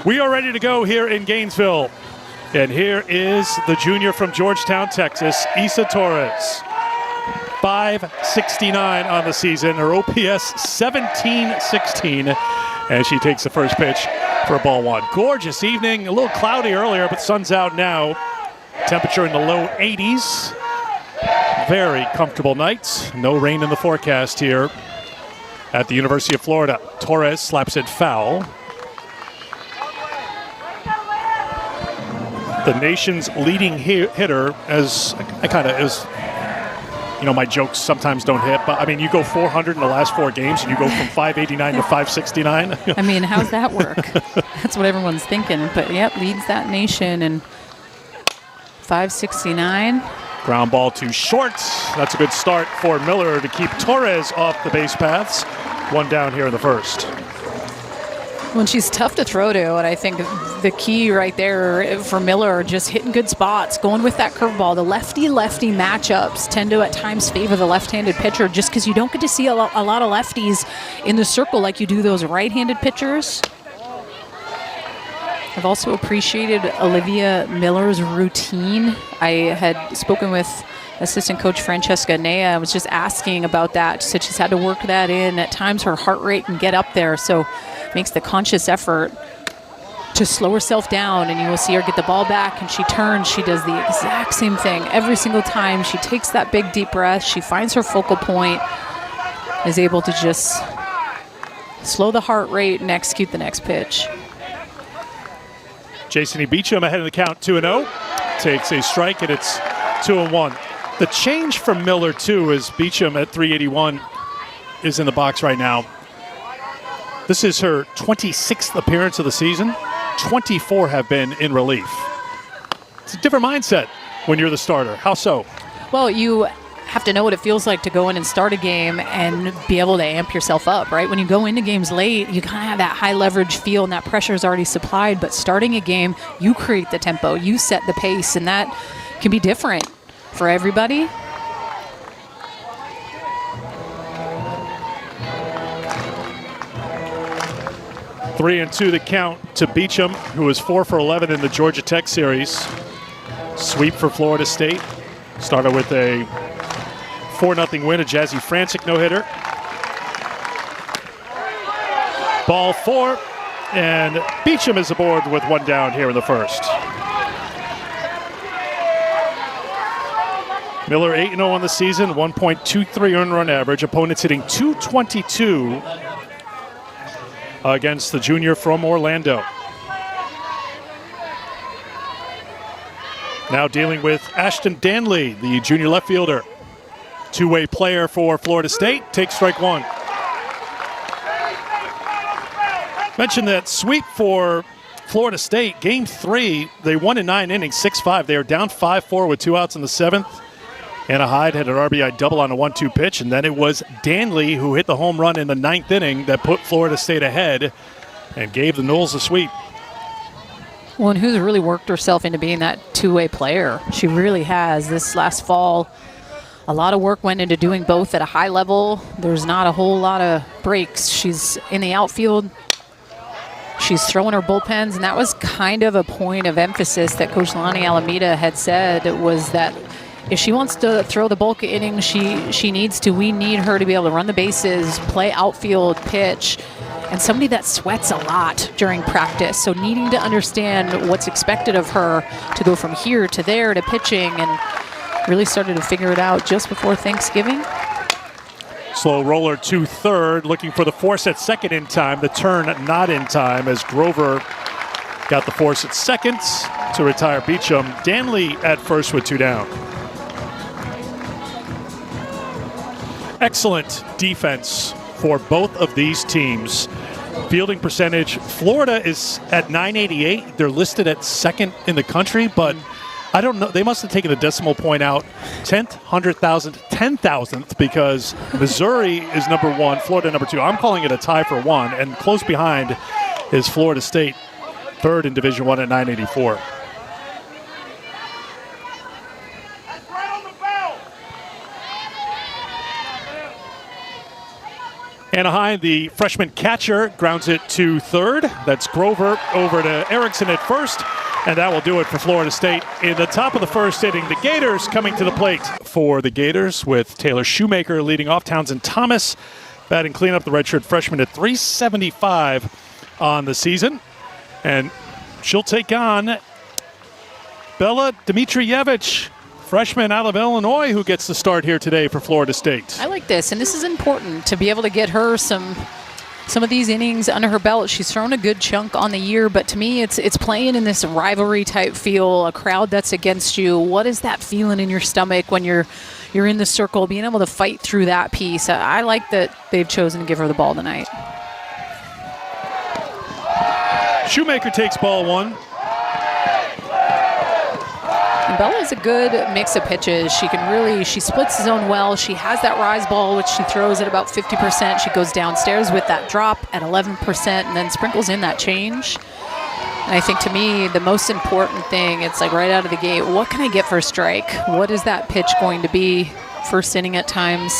We are ready to go here in Gainesville. And here is the junior from Georgetown, Texas, Issa Torres. 569 on the season. Her OPS 1716. And she takes the first pitch for ball one. Gorgeous evening. A little cloudy earlier, but sun's out now. Temperature in the low 80s. Very comfortable night. No rain in the forecast here at the University of Florida. Torres slaps it foul. The nation's leading hitter, as my jokes sometimes don't hit, but I mean, you go 400 in the last 4 games and you go from 589 to 569. I mean, how's that work? That's what everyone's thinking. But yep, leads that nation and 569. Ground ball to short. That's a good start for Miller to keep Torres off the base paths. One down here in the first. Well, she's tough to throw to, and I think the key right there for Miller, just hitting good spots, going with that curveball. The lefty-lefty matchups tend to at times favor the left-handed pitcher just because you don't get to see a lot of lefties in the circle like you do those right-handed pitchers. I've also appreciated Olivia Miller's routine. I had spoken with assistant coach Francesca Nea. I was just asking about that. She said she's had to work that in. At times her heart rate can get up there, so makes the conscious effort to slow herself down, and you will see her get the ball back, and she turns. She does the exact same thing every single time. She takes that big deep breath. She finds her focal point, is able to just slow the heart rate and execute the next pitch. Jason Beecham ahead of the count, 2-0. Takes a strike, and it's 2-1. The change from Miller, too, is Beecham at 381 is in the box right now. This is her 26th appearance of the season. 24 have been in relief. It's a different mindset when you're the starter. How so? Well, you have to know what it feels like to go in and start a game and be able to amp yourself up, right? When you go into games late, you kind of have that high leverage feel and that pressure is already supplied. But starting a game, you create the tempo, you set the pace, and that can be different for everybody. Three and two the count to Beecham, who is 4 for 11 in the Georgia Tech series. Sweep for Florida State. Started with a 4-0 win, a Jazzy Francic no-hitter. Ball 4, and Beecham is aboard with one down here in the first. Miller 8-0 on the season, 1.23 earned run average. Opponents hitting .222 against the junior from Orlando. Now dealing with Ashton Danley, the junior left fielder. Two-way player for Florida State, takes strike one. Mentioned that sweep for Florida State. Game 3, they won in 9 innings, 6-5. They are down 5-4 with 2 outs in the 7th. Anna Hyde had an RBI double on a 1-2 pitch, and then it was Danley who hit the home run in the 9th inning that put Florida State ahead and gave the Noles a sweep. Well, and who's really worked herself into being that two-way player. She really has. This last fall, a lot of work went into doing both at a high level. There's not a whole lot of breaks. She's in the outfield. She's throwing her bullpens, and that was kind of a point of emphasis that Coach Lonnie Alameda had said, was that if she wants to throw the bulk of innings, she needs to. We need her to be able to run the bases, play outfield, pitch, and somebody that sweats a lot during practice. So needing to understand what's expected of her to go from here to there to pitching, and really started to figure it out just before Thanksgiving. Slow roller to third, looking for the force at second in time. The turn not in time as Grover got the force at second to retire Beecham. Danley at first with 2 down. Excellent defense for both of these teams. Fielding percentage, Florida is at 988. They're listed at second in the country, but I don't know. They must have taken a decimal point out. 10th, 100,000th, 10,000th, because Missouri is number 1, Florida number 2. I'm calling it a tie for 1, and close behind is Florida State, third in Division I at 984. Anaheim, the freshman catcher, grounds it to third. That's Grover over to Erickson at first. And that will do it for Florida State. In the top of the first inning, the Gators coming to the plate for the Gators with Taylor Shoemaker leading off. Townsend Thomas batting cleanup, the redshirt freshman at .375 on the season. And she'll take on Bella Dimitrievich, freshman out of Illinois, who gets the start here today for Florida State. I like this, and this is important to be able to get her some of these innings under her belt. She's thrown a good chunk on the year, but to me, it's playing in this rivalry type feel, a crowd that's against you. What is that feeling in your stomach when you're in the circle, being able to fight through that piece? I like that they've chosen to give her the ball tonight. Shoemaker takes ball one. And Bella is a good mix of pitches. She splits the zone well. She has that rise ball, which she throws at about 50%. She goes downstairs with that drop at 11% and then sprinkles in that change. And I think to me, the most important thing, it's like right out of the gate, what can I get for a strike? What is that pitch going to be? First inning at times,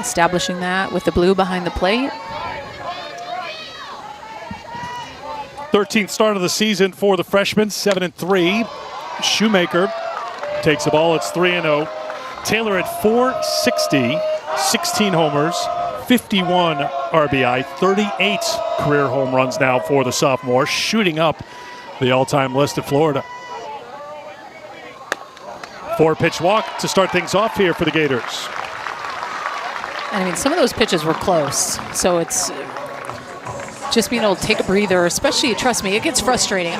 establishing that with the blue behind the plate. 13th start of the season for the freshman, 7-3. Shoemaker takes the ball. It's 3-0. Taylor at .460, 16 homers, 51 RBI, 38 career home runs now for the sophomore, shooting up the all-time list at Florida. 4-pitch walk to start things off here for the Gators. I mean, some of those pitches were close, so it's just being able to take a breather, especially, trust me, it gets frustrating.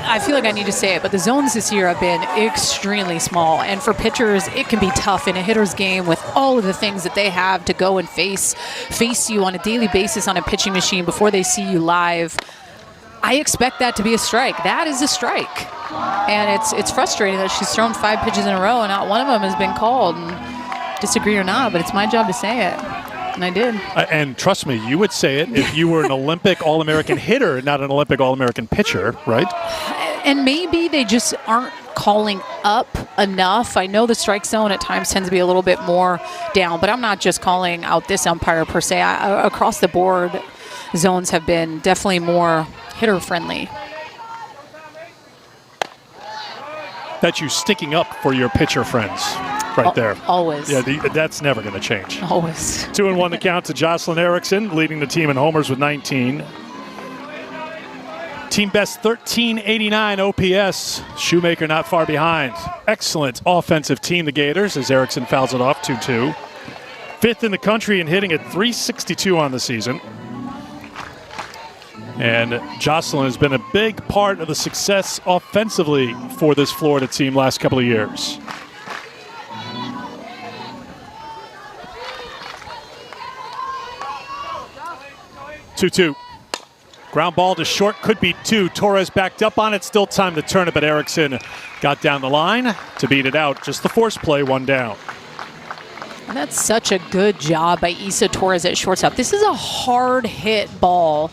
I feel like I need to say it, but the zones this year have been extremely small. And for pitchers, it can be tough in a hitter's game with all of the things that they have to go and face you on a daily basis on a pitching machine before they see you live. I expect that to be a strike. That is a strike. And it's frustrating that she's thrown 5 pitches in a row and not one of them has been called. And disagree or not, but it's my job to say it. And I did. And trust me, you would say it if you were an Olympic All-American hitter, not an Olympic All-American pitcher, right? And maybe they just aren't calling up enough. I know the strike zone at times tends to be a little bit more down, but I'm not just calling out this umpire per se. Across the board, zones have been definitely more hitter-friendly. That's you sticking up for your pitcher friends. Right there. Always. Yeah, that's never going to change. Always. 2-1 the count to Jocelyn Erickson, leading the team in homers with 19. Team best 1389 OPS. Shoemaker not far behind. Excellent offensive team, the Gators, as Erickson fouls it off 2-2. 5th in the country and hitting at .362 on the season. And Jocelyn has been a big part of the success offensively for this Florida team last couple of years. 2-2. Ground ball to short, could be 2. Torres backed up on it, still time to turn it, but Erickson got down the line to beat it out. Just the force play, 1 down. And that's such a good job by Issa Torres at shortstop. This is a hard hit ball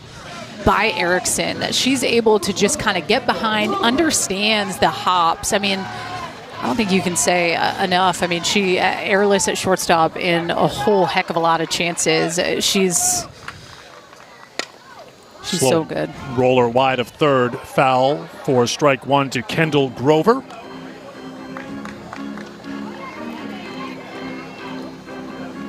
by Erickson that she's able to just kind of get behind, understands the hops. I mean, I don't think you can say enough. I mean, she airless at shortstop in a whole heck of a lot of chances. She's so good. Roller wide of third, foul for strike 1 to Kendall Grover.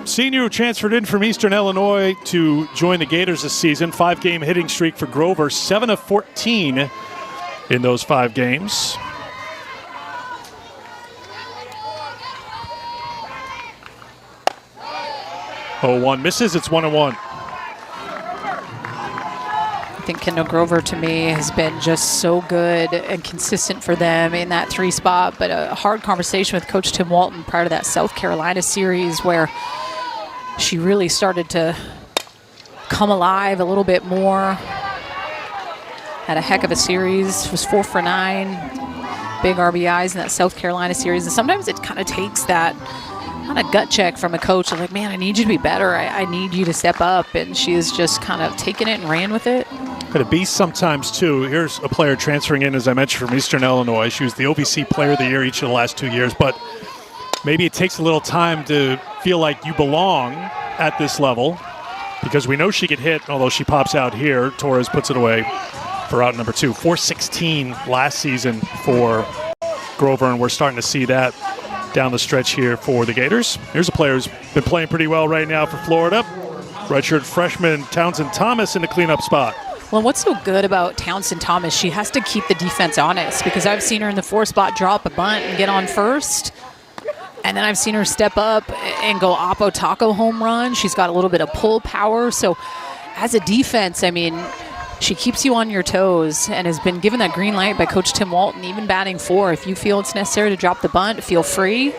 Senior who transferred in from Eastern Illinois to join the Gators this season. 5-game hitting streak for Grover, 7 of 14 in those 5 games. Oh, 1 misses, it's 1-1. I think Kendall Grover, to me, has been just so good and consistent for them in that 3 spot. But a hard conversation with Coach Tim Walton prior to that South Carolina series where she really started to come alive a little bit more. Had a heck of a series, was 4 for 9. Big RBIs in that South Carolina series. And sometimes it kind of takes that kind of gut check from a coach of like, man, I need you to be better. I need you to step up. And she has just kind of taken it and ran with it. But a beast sometimes, too. Here's a player transferring in, as I mentioned, from Eastern Illinois. She was the OVC Player of the Year each of the last 2 years. But maybe it takes a little time to feel like you belong at this level. because we know she could hit, although she pops out here. Torres puts it away for out number 2. 416 last season for Grover, and we're starting to see that down the stretch here for the Gators. Here's a player who's been playing pretty well right now for Florida. Redshirt freshman Townsend Thomas in the cleanup spot. Well, what's so good about Townsend Thomas, she has to keep the defense honest, because I've seen her in the 4 spot drop a bunt and get on first. And then I've seen her step up and go oppo taco home run. She's got a little bit of pull power. So as a defense, I mean, she keeps you on your toes and has been given that green light by Coach Tim Walton, even batting 4. If you feel it's necessary to drop the bunt, feel free.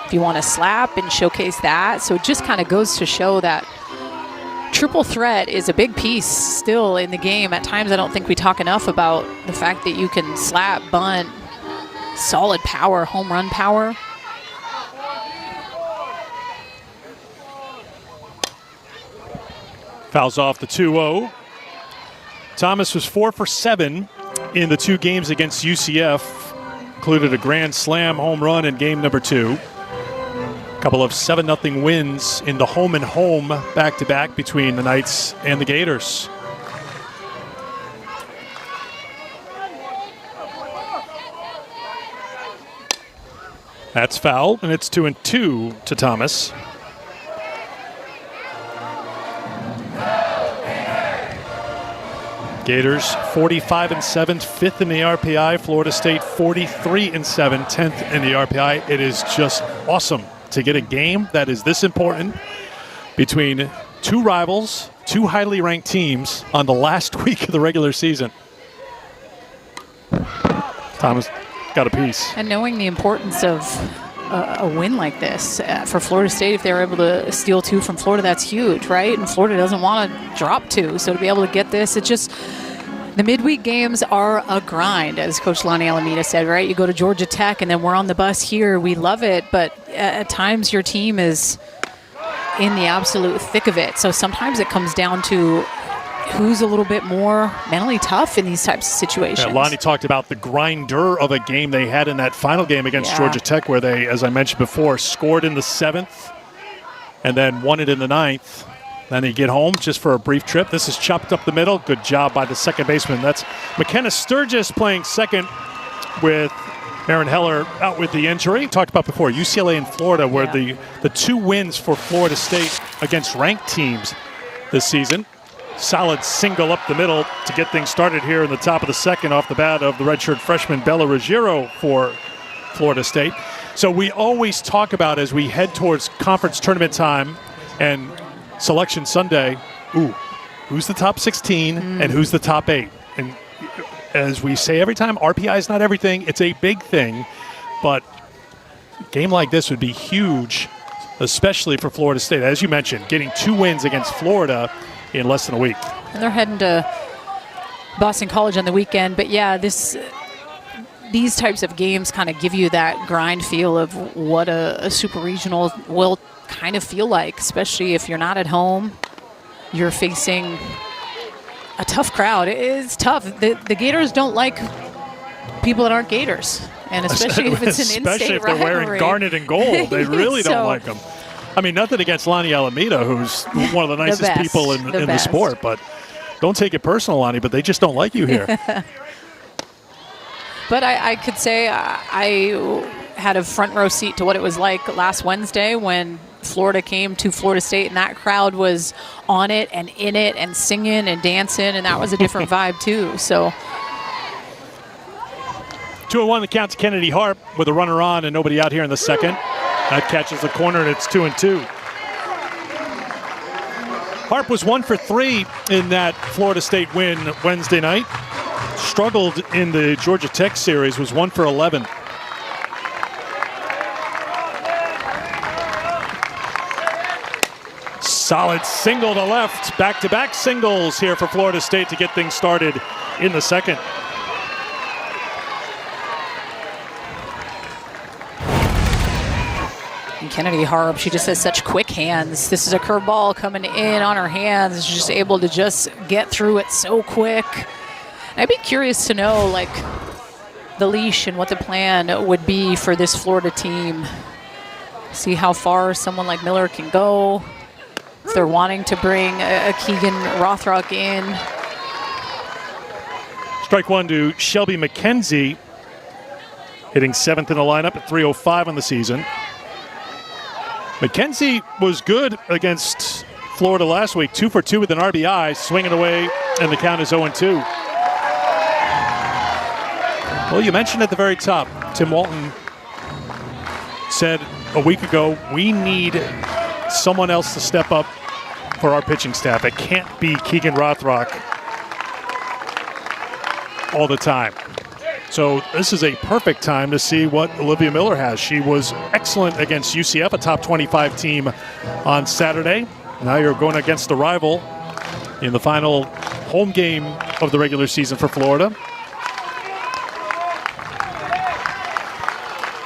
If you want to slap and showcase that. So it just kind of goes to show that triple threat is a big piece still in the game. At times I don't think we talk enough about the fact that you can slap, bunt, solid power, home run power. Fouls off the 2-0. Thomas was 4 for 7 in the 2 games against UCF. Included a grand slam home run in game number 2. A couple of 7-0 wins in the home and home back-to-back between the Knights and the Gators. That's foul, and it's 2-2 to Thomas. Gators 45-7, 5th in the RPI. Florida State 43-7, 10th in the RPI. It is just awesome to get a game that is this important between 2 rivals, 2 highly ranked teams on the last week of the regular season. Thomas got a piece. And knowing the importance of a win like this for Florida State, if they were able to steal 2 from Florida, that's huge, right? And Florida doesn't want to drop 2, so to be able to get this, it just, the midweek games are a grind, as Coach Lonnie Alameda said, right? You go to Georgia Tech, and then we're on the bus here. We love it, but at times your team is in the absolute thick of it. So sometimes it comes down to who's a little bit more mentally tough in these types of situations. Yeah, Lonnie talked about the grinder of a game they had in that final game against Georgia Tech, where they, as I mentioned before, scored in the 7th and then won it in the 9th. Then they get home just for a brief trip. This is chopped up the middle. Good job by the second baseman. That's McKenna Sturgis playing second with Aaron Heller out with the injury. Talked about before, UCLA and Florida were the 2 wins for Florida State against ranked teams this season. Solid single up the middle to get things started here in the top of the second off the bat of the redshirt freshman Bella Ruggiero for Florida State. So we always talk about, as we head towards conference tournament time and Selection Sunday, who's the top 16 and who's the top 8? And as we say every time, RPI is not everything. It's a big thing, but a game like this would be huge, especially for Florida State. As you mentioned, getting 2 wins against Florida in less than a week. And they're heading to Boston College on the weekend. But yeah, these types of games kind of give you that grind feel of what a super regional will kind of feel like, especially if you're not at home. You're facing a tough crowd. It is tough. The Gators don't like people that aren't Gators. And especially if it's an in-state rivalry. Especially if they're wearing garnet and gold. They really don't like them. I mean, nothing against Lonnie Alameda, who's one of the nicest people in the sport, but don't take it personal, Lonnie, but they just don't like you here. But I could say I had a front row seat to what it was like last Wednesday when Florida came to Florida State, and that crowd was on it and in it and singing and dancing, and that was a different vibe too. So 2-1 the count to Kennedy Harp with a runner on and nobody out here in the second. That catches the corner, and it's 2-2. Harp was 1 for 3 in that Florida State win Wednesday night. Struggled in the Georgia Tech series, was 1 for 11. Solid single to left. Back-to-back singles here for Florida State to get things started in the second. And Kennedy Harp, she just has such quick hands. This is a curveball coming in on her hands. She's just able to just get through it so quick. And I'd be curious to know, like, the leash and what the plan would be for this Florida team. See how far someone like Miller can go. if they're wanting to bring a Keegan Rothrock in. Strike one to Shelby McKenzie, hitting 7th in the lineup at .305 on the season. McKenzie was good against Florida last week, 2 for 2 with an RBI, swinging away, and the count is 0-2. Well, you mentioned at the very top, Tim Walton said a week ago, we need someone else to step up for our pitching staff. It can't be Keegan Rothrock all the time. So this is a perfect time to see what Olivia Miller has. She was excellent against UCF, a top 25 team on Saturday. Now you're going against the rival in the final home game of the regular season for Florida.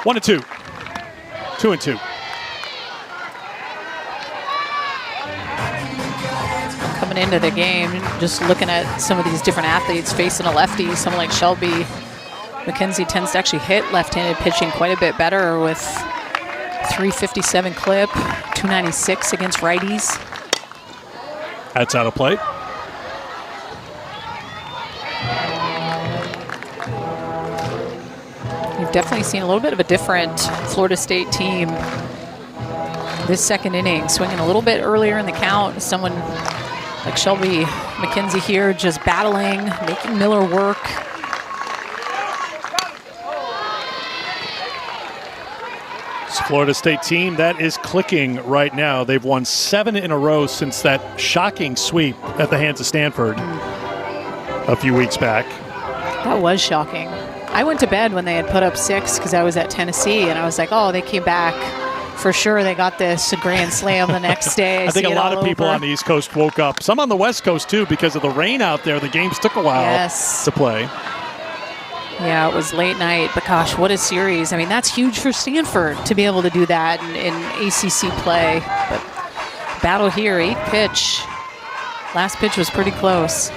1-2. 2-2. Coming into the game, just looking at some of these different athletes facing a lefty, someone like Shelby McKenzie tends to actually hit left-handed pitching quite a bit better with 357 clip, 296 against righties. That's out of play. You've definitely seen a little bit of a different Florida State team this second inning, swinging a little bit earlier in the count. Someone like Shelby McKenzie here just battling, making Miller work. Florida State team that is clicking right now. They've won 7 in a row since that shocking sweep at the hands of Stanford a few weeks back. That was shocking. I went to bed when they had put up 6 because I was at Tennessee, and I was like, oh, they came back. For sure they got this grand slam the next day. I think a lot of people on the East Coast woke up. Some on the West Coast, too, because of the rain out there. The games took a while to play. Yeah, it was late night, but gosh, what a series. I mean, that's huge for Stanford to be able to do that in ACC play. But battle here, 8th pitch. Last pitch was pretty close.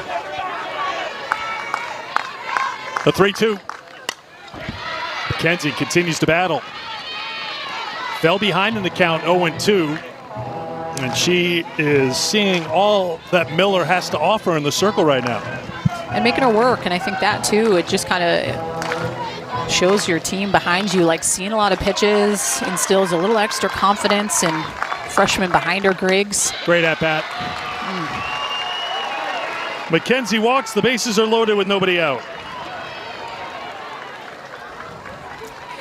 The 3-2. McKenzie continues to battle. Fell behind in the count, 0-2. And she is seeing all that Miller has to offer in the circle right now. And making her work, and I think that too, it just kind of shows your team behind you, like seeing a lot of pitches, instills a little extra confidence in freshman behind her, Griggs. Great at bat. McKenzie walks, the bases are loaded with nobody out.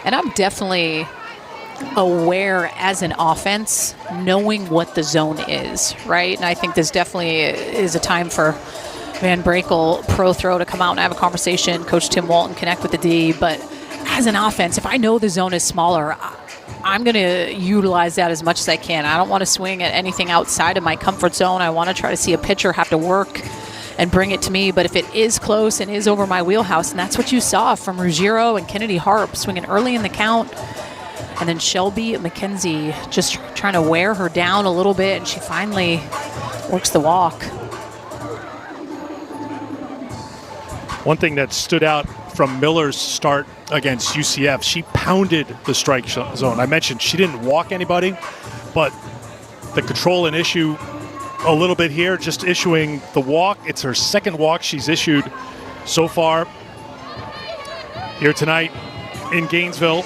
And I'm definitely aware as an offense, knowing what the zone is, right? And I think this definitely is a time for Van Brakel, pro throw, to come out and have a conversation. Coach Tim Walton connect with the D. But as an offense, if I know the zone is smaller, I'm going to utilize that as much as I can. I don't want to swing at anything outside of my comfort zone. I want to try to see a pitcher have to work and bring it to me. But if it is close and is over my wheelhouse, and that's what you saw from Ruggiero and Kennedy Harp, swinging early in the count. And then Shelby McKenzie just trying to wear her down a little bit, and she finally works the walk. One thing that stood out from Miller's start against UCF, she pounded the strike zone. I mentioned she didn't walk anybody, but the control and issue a little bit here, just issuing the walk. It's her second walk she's issued so far here tonight in Gainesville.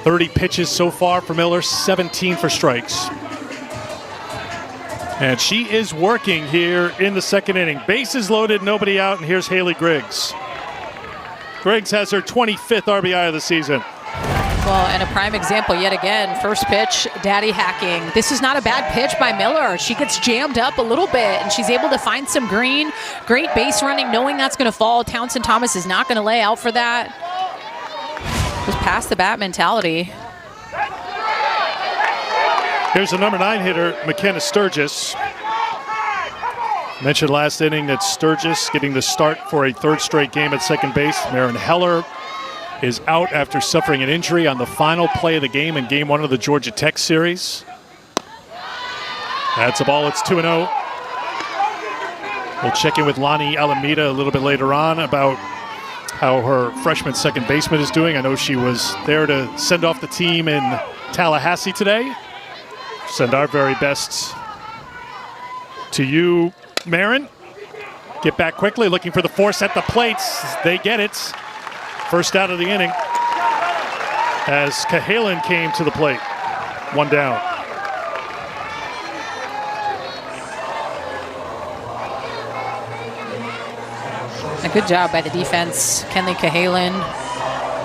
30 pitches so far for Miller, 17 for strikes. And she is working here in the second inning. Bases loaded, nobody out, and here's Haley Griggs. Griggs has her 25th RBI of the season. Well, and a prime example yet again, first pitch, daddy hacking. This is not a bad pitch by Miller. She gets jammed up a little bit, and she's able to find some green. Great base running, knowing that's going to fall. Townsend Thomas is not going to lay out for that. Just past the bat mentality. Here's the number 9 hitter, McKenna Sturgis. Mentioned last inning that Sturgis getting the start for a 3rd straight game at second base. Marin Heller is out after suffering an injury on the final play of the game in Game 1 of the Georgia Tech series. That's a ball. It's 2-0. We'll check in with Lonnie Alameda a little bit later on about how her freshman second baseman is doing. I know she was there to send off the team in Tallahassee today. Send our very best to you, Marin. Get back quickly, looking for the force at the plates. They get it. First out of the inning as Cahalan came to the plate. One down. A good job by the defense. Kenley Cahalan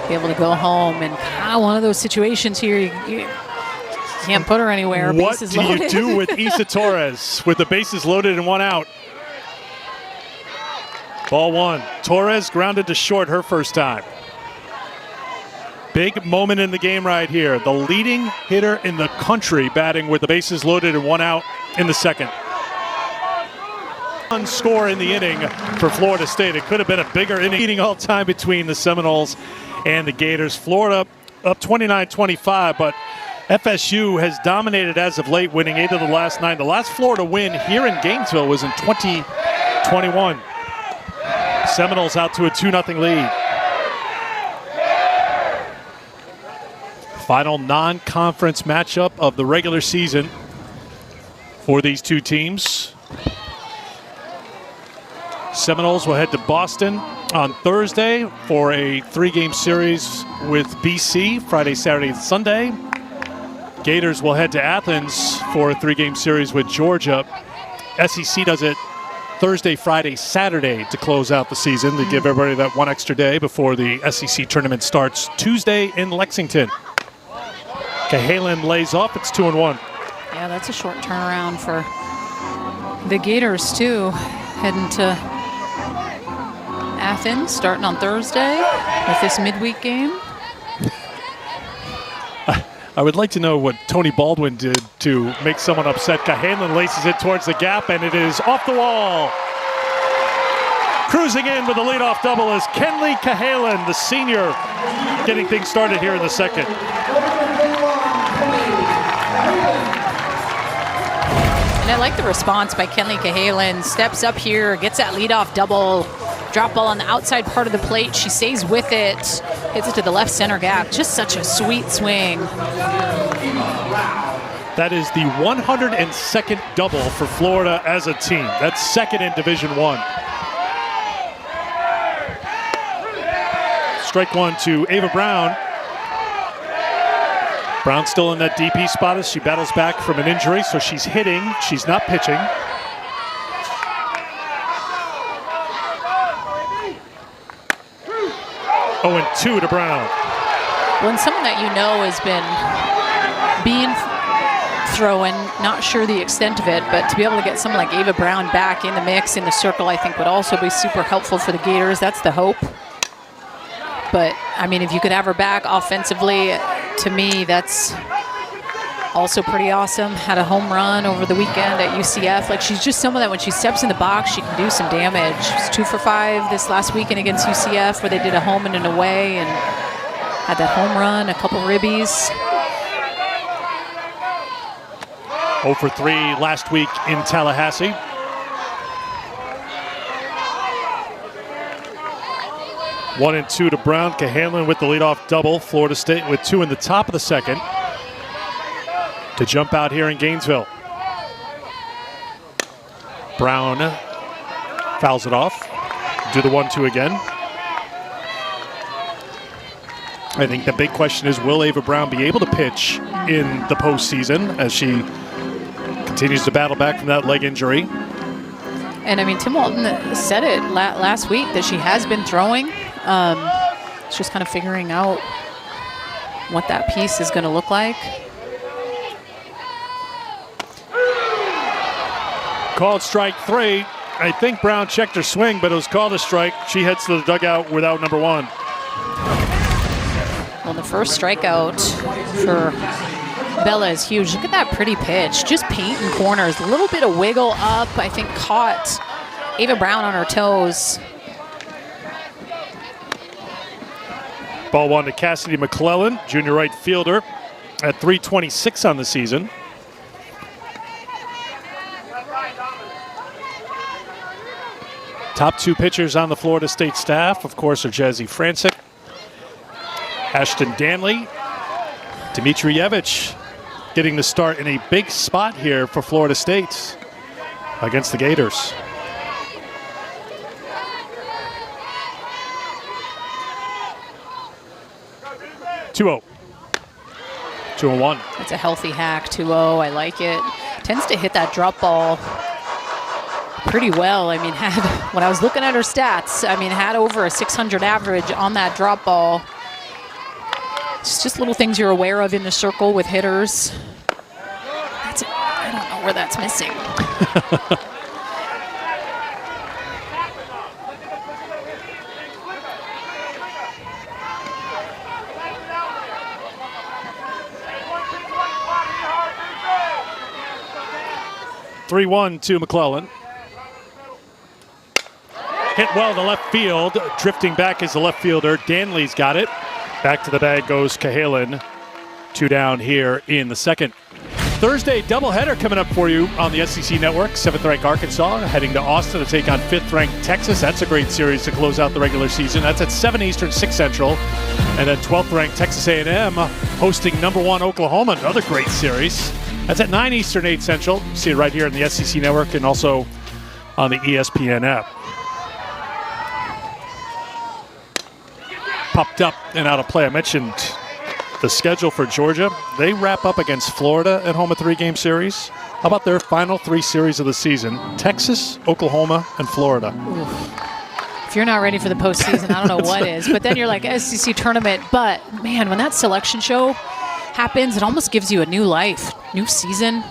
be able to go home, and one of those situations here, you can't put her anywhere. What do you do with Isa Torres with the bases loaded and one out? Ball one. Torres grounded to short her first time. Big moment in the game right here. The leading hitter in the country batting with the bases loaded and one out in the second. One score in the inning for Florida State. It could have been a bigger inning all time between the Seminoles and the Gators. Florida up 29-25, but FSU has dominated as of late, winning 8 of the last 9. The last Florida win here in Gainesville was in 2021. Seminoles out to a 2-0 lead. Final non-conference matchup of the regular season for these two teams. Seminoles will head to Boston on Thursday for a 3-game series with BC, Friday, Saturday, and Sunday. Gators will head to Athens for a 3-game series with Georgia. SEC does it Thursday, Friday, Saturday to close out the season, to give everybody that one extra day before the SEC tournament starts Tuesday in Lexington. Cahalan lays off. It's 2-1. Yeah, that's a short turnaround for the Gators, too. Heading to Athens, starting on Thursday with this midweek game. I would like to know what Tony Baldwin did to make someone upset. Cahalan laces it towards the gap, and it is off the wall. Cruising in with a leadoff double is Kenley Cahalan, the senior, getting things started here in the second. And I like the response by Kenley Cahalan. Steps up here, gets that leadoff double. Drop ball on the outside part of the plate. She stays with it, hits it to the left center gap. Just such a sweet swing. That is the 102nd double for Florida as a team. That's second in Division I. Strike one to Ava Brown. Brown still in that DP spot as she battles back from an injury, so she's hitting, she's not pitching. Oh, and 2 to Brown. When someone that you know has been being thrown, not sure the extent of it, but to be able to get someone like Ava Brown back in the mix, in the circle, I think would also be super helpful for the Gators. That's the hope. But, I mean, if you could have her back offensively, to me, that's also pretty awesome. Had a home run over the weekend at UCF. Like, she's just someone that when she steps in the box, she can do some damage. She was 2 for 5 this last weekend against UCF, where they did a home and an away and had that home run, a couple ribbies. 0 for 3 last week in Tallahassee. One and 2 to Brown. Cahalan with the leadoff double. Florida State with 2 in the top of the second to jump out here in Gainesville. Brown fouls it off. Do the 1-2 again. I think the big question is, will Ava Brown be able to pitch in the postseason as she continues to battle back from that leg injury? And I mean, Tim Walton said it last week that she has been throwing. It's just kind of figuring out what that piece is going to look like. Called strike 3. I think Brown checked her swing, but it was called a strike. She heads to the dugout without number 1. Well, the first strikeout for Bella is huge. Look at that pretty pitch. Just painting corners. A little bit of wiggle up. I think caught Ava Brown on her toes. Ball 1 to Cassidy McClellan, junior right fielder, at .326 on the season. Top 2 pitchers on the Florida State staff, of course, are Jazzy Francic, Ashton Danley, Dmitrievich, getting the start in a big spot here for Florida State against the Gators. (2-0). 2-1. It's a healthy hack, 2-0. I like it. Tends to hit that drop ball pretty well. I mean, when I was looking at her stats, I mean, had over a 600 average on that drop ball. It's just little things you're aware of in the circle with hitters. I don't know where that's missing. 3-1 to McClellan. Hit well to left field. Drifting back is the left fielder. Danley's got it. Back to the bag goes Cahalan. 2 down here in the second. Thursday doubleheader coming up for you on the SEC Network. 7th-ranked Arkansas heading to Austin to take on 5th-ranked Texas. That's a great series to close out the regular season. That's at 7 Eastern, 6 Central. And then 12th-ranked Texas A&M hosting number 1 Oklahoma. Another great series. That's at 9 Eastern, 8 Central. See it right here on the SEC Network and also on the ESPN app. Popped up and out of play. I mentioned the schedule for Georgia. They wrap up against Florida at home, a 3-game series. How about their final 3 series of the season? Texas, Oklahoma, and Florida. Oof. If you're not ready for the postseason, I don't know what is. But then you're like, SEC tournament. But, man, when that selection show happens, it almost gives you a new life, new season.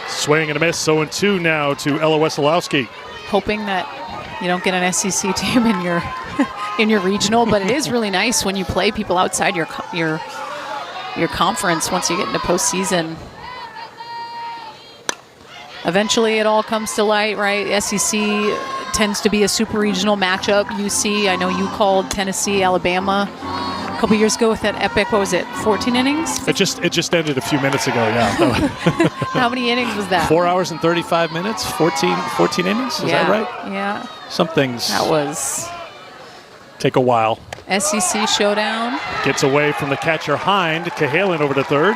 Swing and a miss, 0-2 now to Ella Wesolowski. Hoping that you don't get an SEC team in your in your regional, but it is really nice when you play people outside your conference once you get into postseason. Eventually it all comes to light, right? SEC tends to be a super regional matchup. UC, I know you called Tennessee, Alabama a couple years ago with that epic, what was it, 14 innings? It just ended a few minutes ago, yeah. How many innings was that? 4 hours and 35 minutes, 14 innings, is that right? Yeah. Some things that was take a while. SEC showdown. Gets away from the catcher Hind. Cahalan over to third.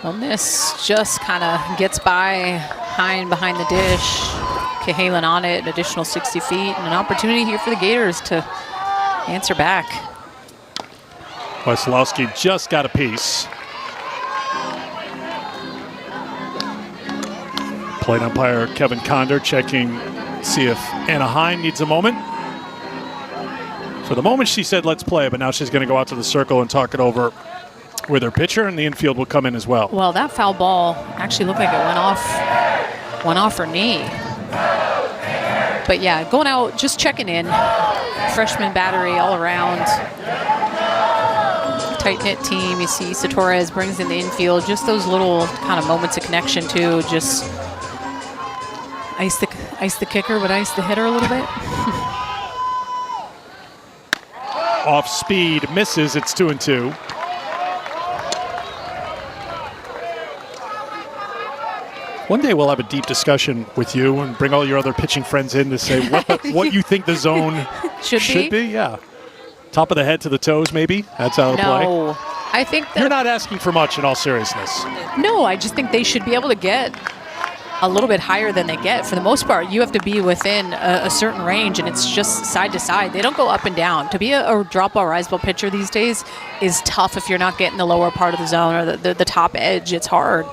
Well, this just kind of gets by Hind behind the dish. Cahalan on it, an additional 60 feet, and an opportunity here for the Gators to answer back. Wesolowski just got a piece. Plate umpire Kevin Condor checking, see if Anna Hind needs a moment. For the moment she said let's play, but now she's going to go out to the circle and talk it over with her pitcher, and the infield will come in as well. Well, that foul ball actually looked like it went off her knee. But yeah, going out, just checking in. Freshman battery all around. Tight-knit team. You see Torres brings in the infield. Just those little kind of moments of connection too. Just ice the kicker, but ice the hitter a little bit. Off speed, misses. It's 2-2. One day we'll have a deep discussion with you and bring all your other pitching friends in to say what you think the zone should be. Yeah, top of the head to the toes, maybe. That's out of play. No, I think that you're not asking for much in all seriousness. No, I just think they should be able to get a little bit higher than they get. For the most part, you have to be within a certain range, and it's just side to side. They don't go up and down. To be a drop ball, rise ball pitcher these days is tough if you're not getting the lower part of the zone or the top edge. It's hard.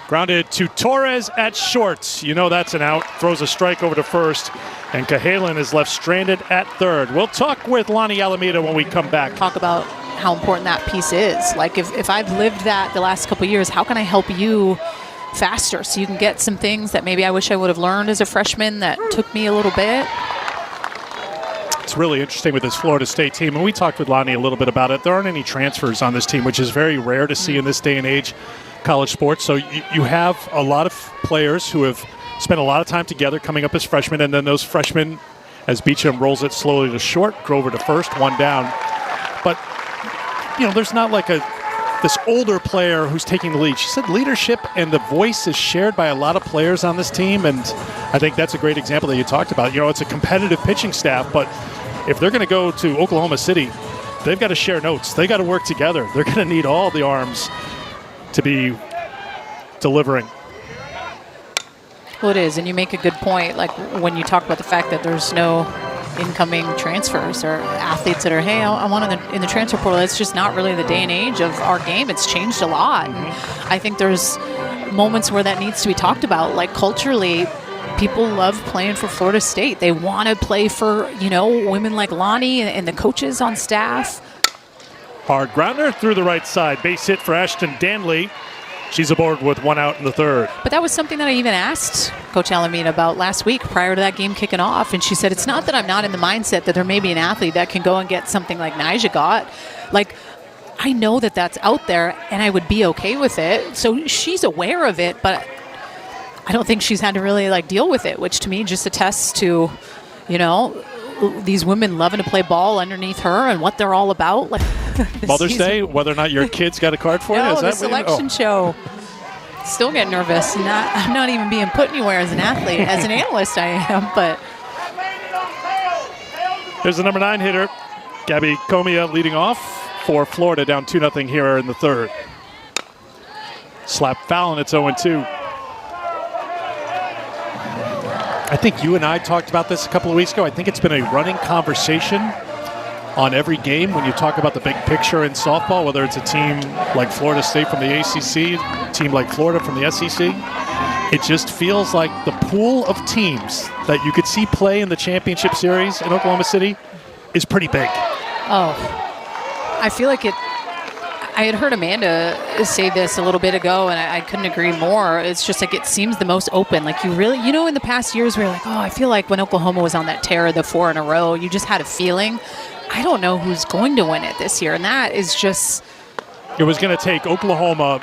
Grounded to Torres at short. You know that's an out. Throws a strike over to first. And Cahalan is left stranded at third. We'll talk with Lonnie Alameda when we come back. Talk about how important that piece is. Like if I've lived that the last couple of years, how can I help you faster so you can get some things that maybe I wish I would have learned as a freshman that took me a little bit? It's really interesting with this Florida State team, and we talked with Lonnie a little bit about it. There aren't any transfers on this team, which is very rare to see in this day and age. College sports. So you have a lot of players who have spent a lot of time together coming up as freshmen, and then those freshmen, as Beecham rolls it slowly to short, Grover to first, 1 down. But, there's not like a this older player who's taking the lead. She said leadership and the voice is shared by a lot of players on this team, and I think that's a great example that you talked about. It's a competitive pitching staff, but if they're going to go to Oklahoma City, they've got to share notes. They got to work together. They're going to need all the arms to be delivering. Well, it is, and you make a good point, like when you talk about the fact that there's no incoming transfers or athletes that are, hey, I want in the transfer portal. It's just not really the day and age of our game. It's changed a lot. And I think there's moments where that needs to be talked about. Like culturally, people love playing for Florida State. They want to play for, women like Lonnie and the coaches on staff. Hard grounder through the right side. Base hit for Ashton Danley. She's aboard with one out in the third. But that was something that I even asked Coach Alameda about last week prior to that game kicking off. And she said, it's not that I'm not in the mindset that there may be an athlete that can go and get something like Nyjah got. Like, I know that that's out there, and I would be okay with it. So she's aware of it, but I don't think she's had to really, deal with it, which to me just attests to, these women loving to play ball underneath her and what they're all about. Mother's Day, whether or not your kids got a card for you? No, Is the that selection show. Still get nervous. I'm not even being put anywhere as an athlete. As an analyst, I am, but. There's the number 9 hitter, Gabby Comia, leading off for Florida, down 2-0 here in the third. Slap foul, and it's 0-2. I think you and I talked about this a couple of weeks ago. I think it's been a running conversation on every game when you talk about the big picture in softball, whether it's a team like Florida State from the ACC, a team like Florida from the SEC. It just feels like the pool of teams that you could see play in the championship series in Oklahoma City is pretty big. Oh, I feel like it. I had heard Amanda say this a little bit ago, and I couldn't agree more. It's just like it seems the most open. Like you really, in the past years, where you're like, oh, I feel like when Oklahoma was on that tear of the 4 in a row, you just had a feeling. I don't know who's going to win it this year, and that is just. It was going to take Oklahoma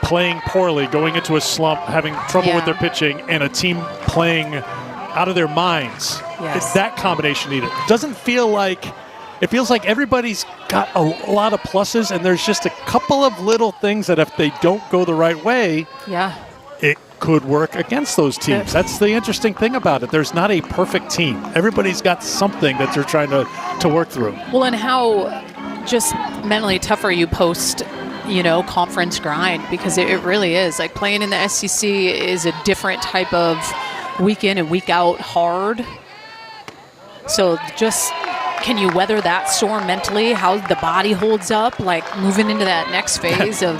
playing poorly, going into a slump, having trouble with their pitching, and a team playing out of their minds. Yes. It's that combination needed. It feels like everybody's got a lot of pluses, and there's just a couple of little things that if they don't go the right way, it could work against those teams. That's the interesting thing about it. There's not a perfect team. Everybody's got something that they're trying to work through. Well, and how just mentally tough are you post, conference grind? Because it really is. Like playing in the SEC is a different type of week in and week out hard. So just... can you weather that storm mentally? How the body holds up, like moving into that next phase of...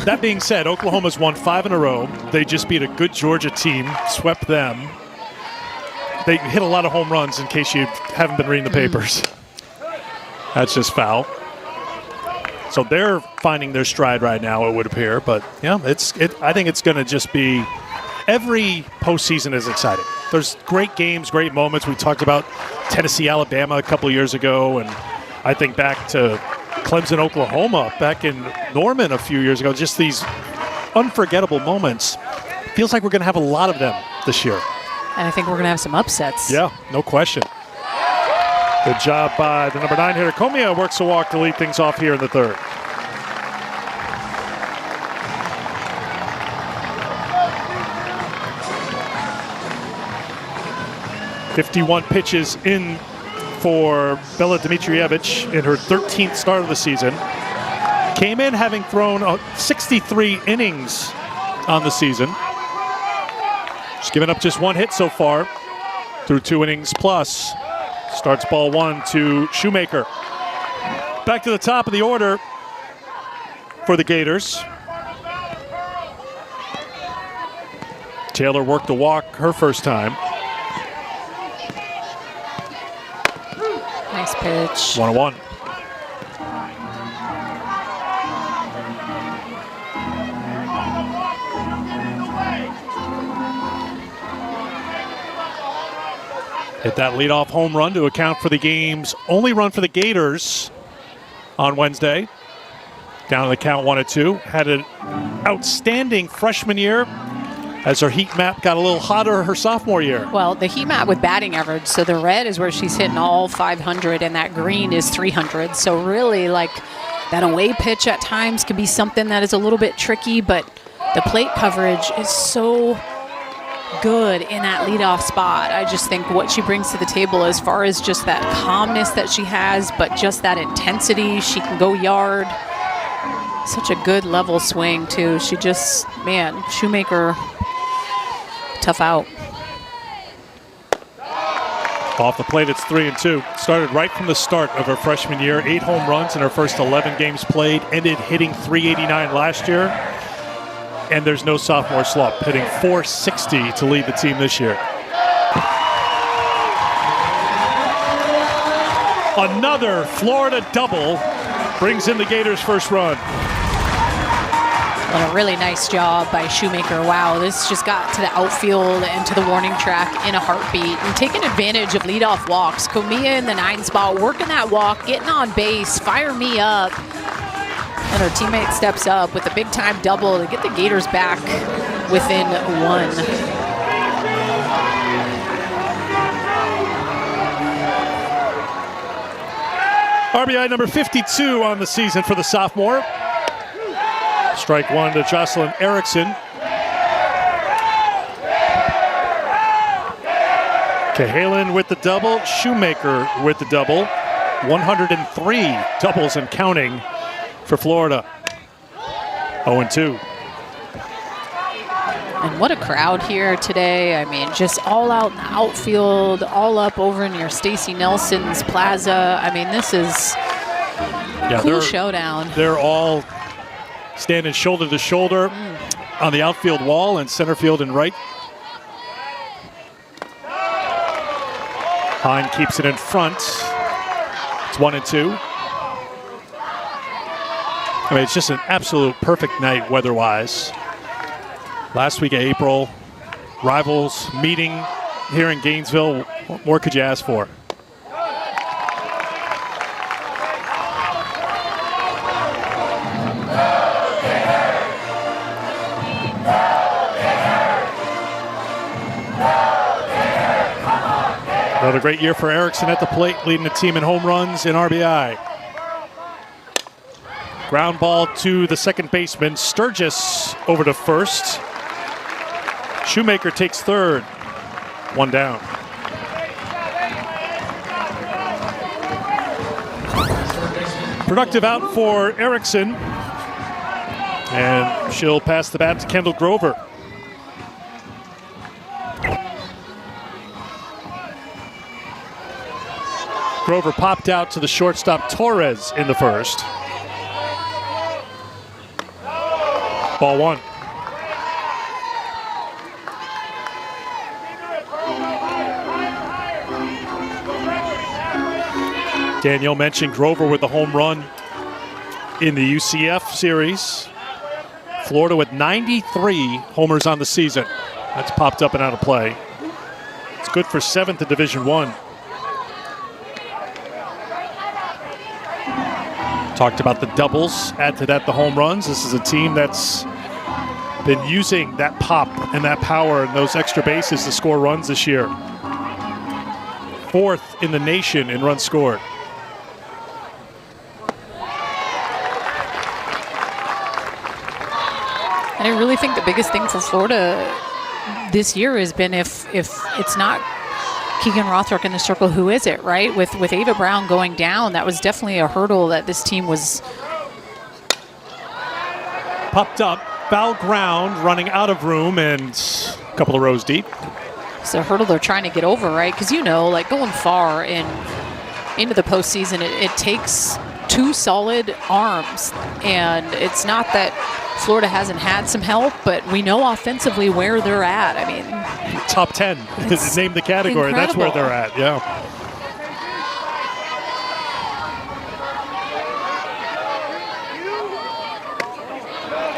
That being said, Oklahoma's won 5 in a row. They just beat a good Georgia team, swept them. They hit a lot of home runs, in case you haven't been reading the papers. That's just foul. So they're finding their stride right now, it would appear. But, yeah, I think it's going to just be... Every postseason is exciting. There's great games, great moments. We talked about Tennessee, Alabama a couple of years ago, and I think back to Clemson, Oklahoma back in Norman a few years ago. Just these unforgettable moments. Feels like we're going to have a lot of them this year. And I think we're going to have some upsets. Yeah, no question. Good job by the number 9 hitter. Comia works a walk to lead things off here in the third. .51 pitches in for Bella Dmitrievich in her 13th start of the season. Came in having thrown 63 innings on the season. She's given up just 1 hit so far through 2 innings plus. Starts ball 1 to Shoemaker. Back to the top of the order for the Gators. Taylor worked a walk her first time. Nice pitch. 1-1. Hit that leadoff home run to account for the game's only run for the Gators on Wednesday. Down to the count 1-2. Had an outstanding freshman year as her heat map got a little hotter her sophomore year. Well, the heat map with batting average, so the red is where she's hitting all 500 and that green is 300. So really, That away pitch at times can be something that is a little bit tricky, but the plate coverage is so good in that leadoff spot. I just think what she brings to the table as far as just that calmness that she has, but just that intensity. She can go yard. Such a good level swing, too. She just, man, Shoemaker, tough out. Off the plate, it's 3-2. Started right from the start of her freshman year. 8 home runs in her first 11 games played. Ended hitting .389 last year. And there's no sophomore slump, hitting .460 to lead the team this year. Another Florida double brings in the Gators' first run. Well, a really nice job by Shoemaker. Wow, this just got to the outfield and to the warning track in a heartbeat. And taking advantage of leadoff walks. Comia in the 9 spot, working that walk, getting on base, fire me up. And her teammate steps up with a big-time double to get the Gators back within 1. RBI number 52 on the season for the sophomore. Strike 1 to Jocelyn Erickson. Cahalan with the double. Shoemaker with the double. 103 doubles and counting for Florida. 0-2. And what a crowd here today. I mean, just all out in the outfield, all up over near Stacey Nelson's Plaza. I mean, this is a cool showdown. They're all standing shoulder to shoulder on the outfield wall and center field and right. Hine keeps it in front. It's 1-2. I mean, it's just an absolute perfect night weather-wise. Last week of April, rivals meeting here in Gainesville. What more could you ask for? Another great year for Erickson at the plate, leading the team in home runs and RBI. Ground ball to the second baseman. Sturgis over to first. Shoemaker takes third. 1 down. Productive out for Erickson. And she'll pass the bat to Kendall Grover. Grover popped out to the shortstop Torres in the first. Ball 1. Danielle mentioned Grover with the home run in the UCF series. Florida with 93 homers on the season. That's popped up and out of play. It's good for 7th in Division I. Talked about the doubles, add to that the home runs. This is a team that's been using that pop and that power and those extra bases to score runs this year. 4th in the nation in runs scored. And I really think the biggest thing for Florida this year has been if it's not Keegan Rothrock in the circle, who is it, right? With Ava Brown going down, that was definitely a hurdle that this team was. Popped up, foul ground, running out of room, and a couple of rows deep. It's a hurdle they're trying to get over, right? Because, you know, like going far into the postseason, it takes 2 solid arms. And it's not that Florida hasn't had some help, but we know offensively where they're at. I mean, top 10 is named the category. Incredible. That's where they're at, yeah.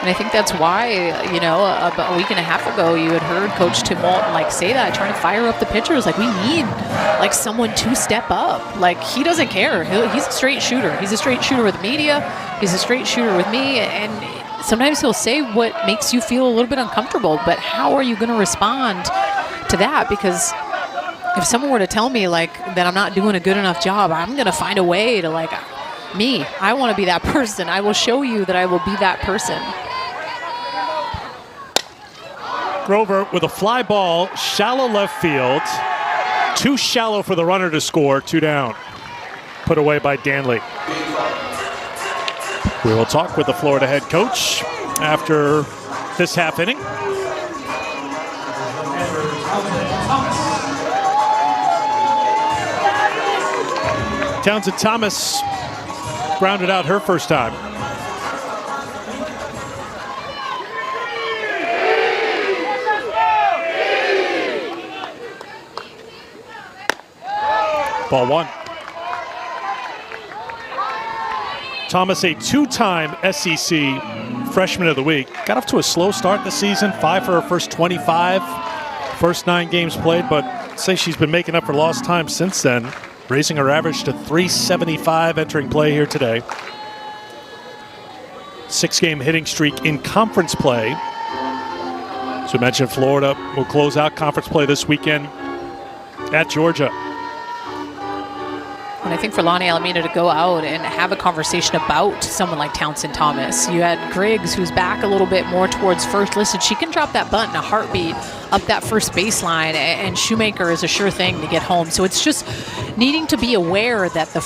And I think that's why, you know, about a week and a half ago, you had heard Coach Tim Walton say that, trying to fire up the pitchers. Like, we need someone to step up. Like, he doesn't care. He's a straight shooter. He's a straight shooter with the media. He's a straight shooter with me. And sometimes he'll say what makes you feel a little bit uncomfortable, but how are you going to respond to that? Because if someone were to tell me that I'm not doing a good enough job, I'm going to find a way to me. I want to be that person. I will show you that I will be that person. Grover with a fly ball, shallow left field. Too shallow for the runner to score, 2 down. Put away by Danley. We will talk with the Florida head coach after this half inning. Townsend Thomas grounded out her first time. Ball 1. Thomas, a 2-time SEC Freshman of the Week. Got off to a slow start this season, 5 for her first 25, first 9 games played, but I'd say she's been making up for lost time since then, raising her average to 375 entering play here today. 6-game hitting streak in conference play. As we mentioned, Florida will close out conference play this weekend at Georgia. And I think for Lonnie Alameda to go out and have a conversation about someone like Townsend Thomas. You had Griggs, who's back a little bit more towards first. Listen, she can drop that bunt in a heartbeat up that first baseline, and Shoemaker is a sure thing to get home. So it's just needing to be aware that the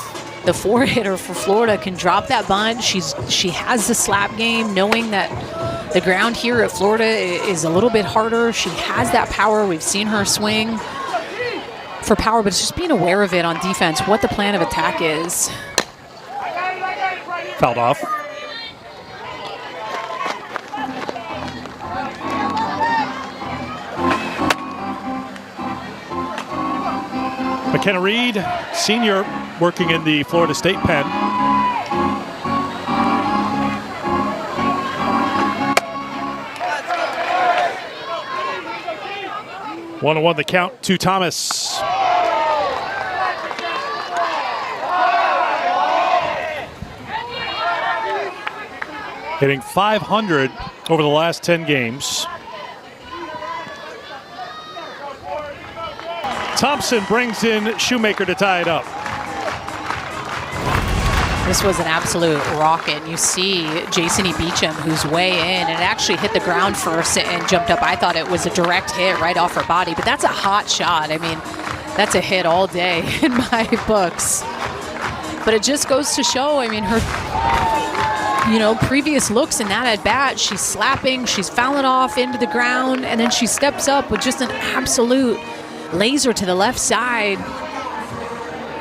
4-hitter for Florida can drop that bunt. She has the slap game, knowing that the ground here at Florida is a little bit harder. She has that power. We've seen her swing for power, but it's just being aware of it on defense, what the plan of attack is. Fouled off. McKenna Reed, senior, working in the Florida State pen. One the count to Thomas. Hitting .500 over the last 10 games. Thompson brings in Shoemaker to tie it up. This was an absolute rocket. You see Jason E. Beecham, who's way in, and it actually hit the ground first and jumped up. I thought it was a direct hit right off her body, but that's a hot shot. I mean, that's a hit all day in my books. But it just goes to show, I mean, her previous looks in that at bat, she's slapping, she's fouling off into the ground, and then she steps up with just an absolute laser to the left side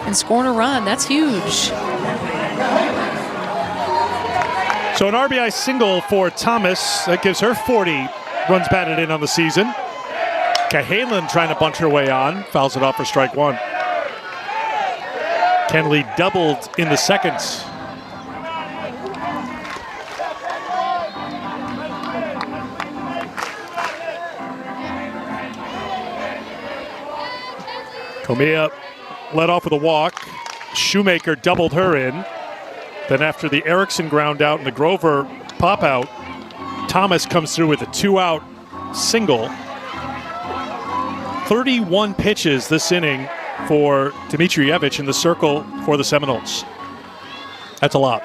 and scoring a run. That's huge. So an RBI single for Thomas. That gives her 40 runs batted in on the season. Cahalan trying to bunch her way on. Fouls it off for strike 1. Kenley doubled in the second. Comia led off with a walk. Shoemaker doubled her in. Then after the Erickson ground out and the Grover pop out, Thomas comes through with a 2-out single. 31 pitches this inning for Dmitrievich in the circle for the Seminoles. That's a lot.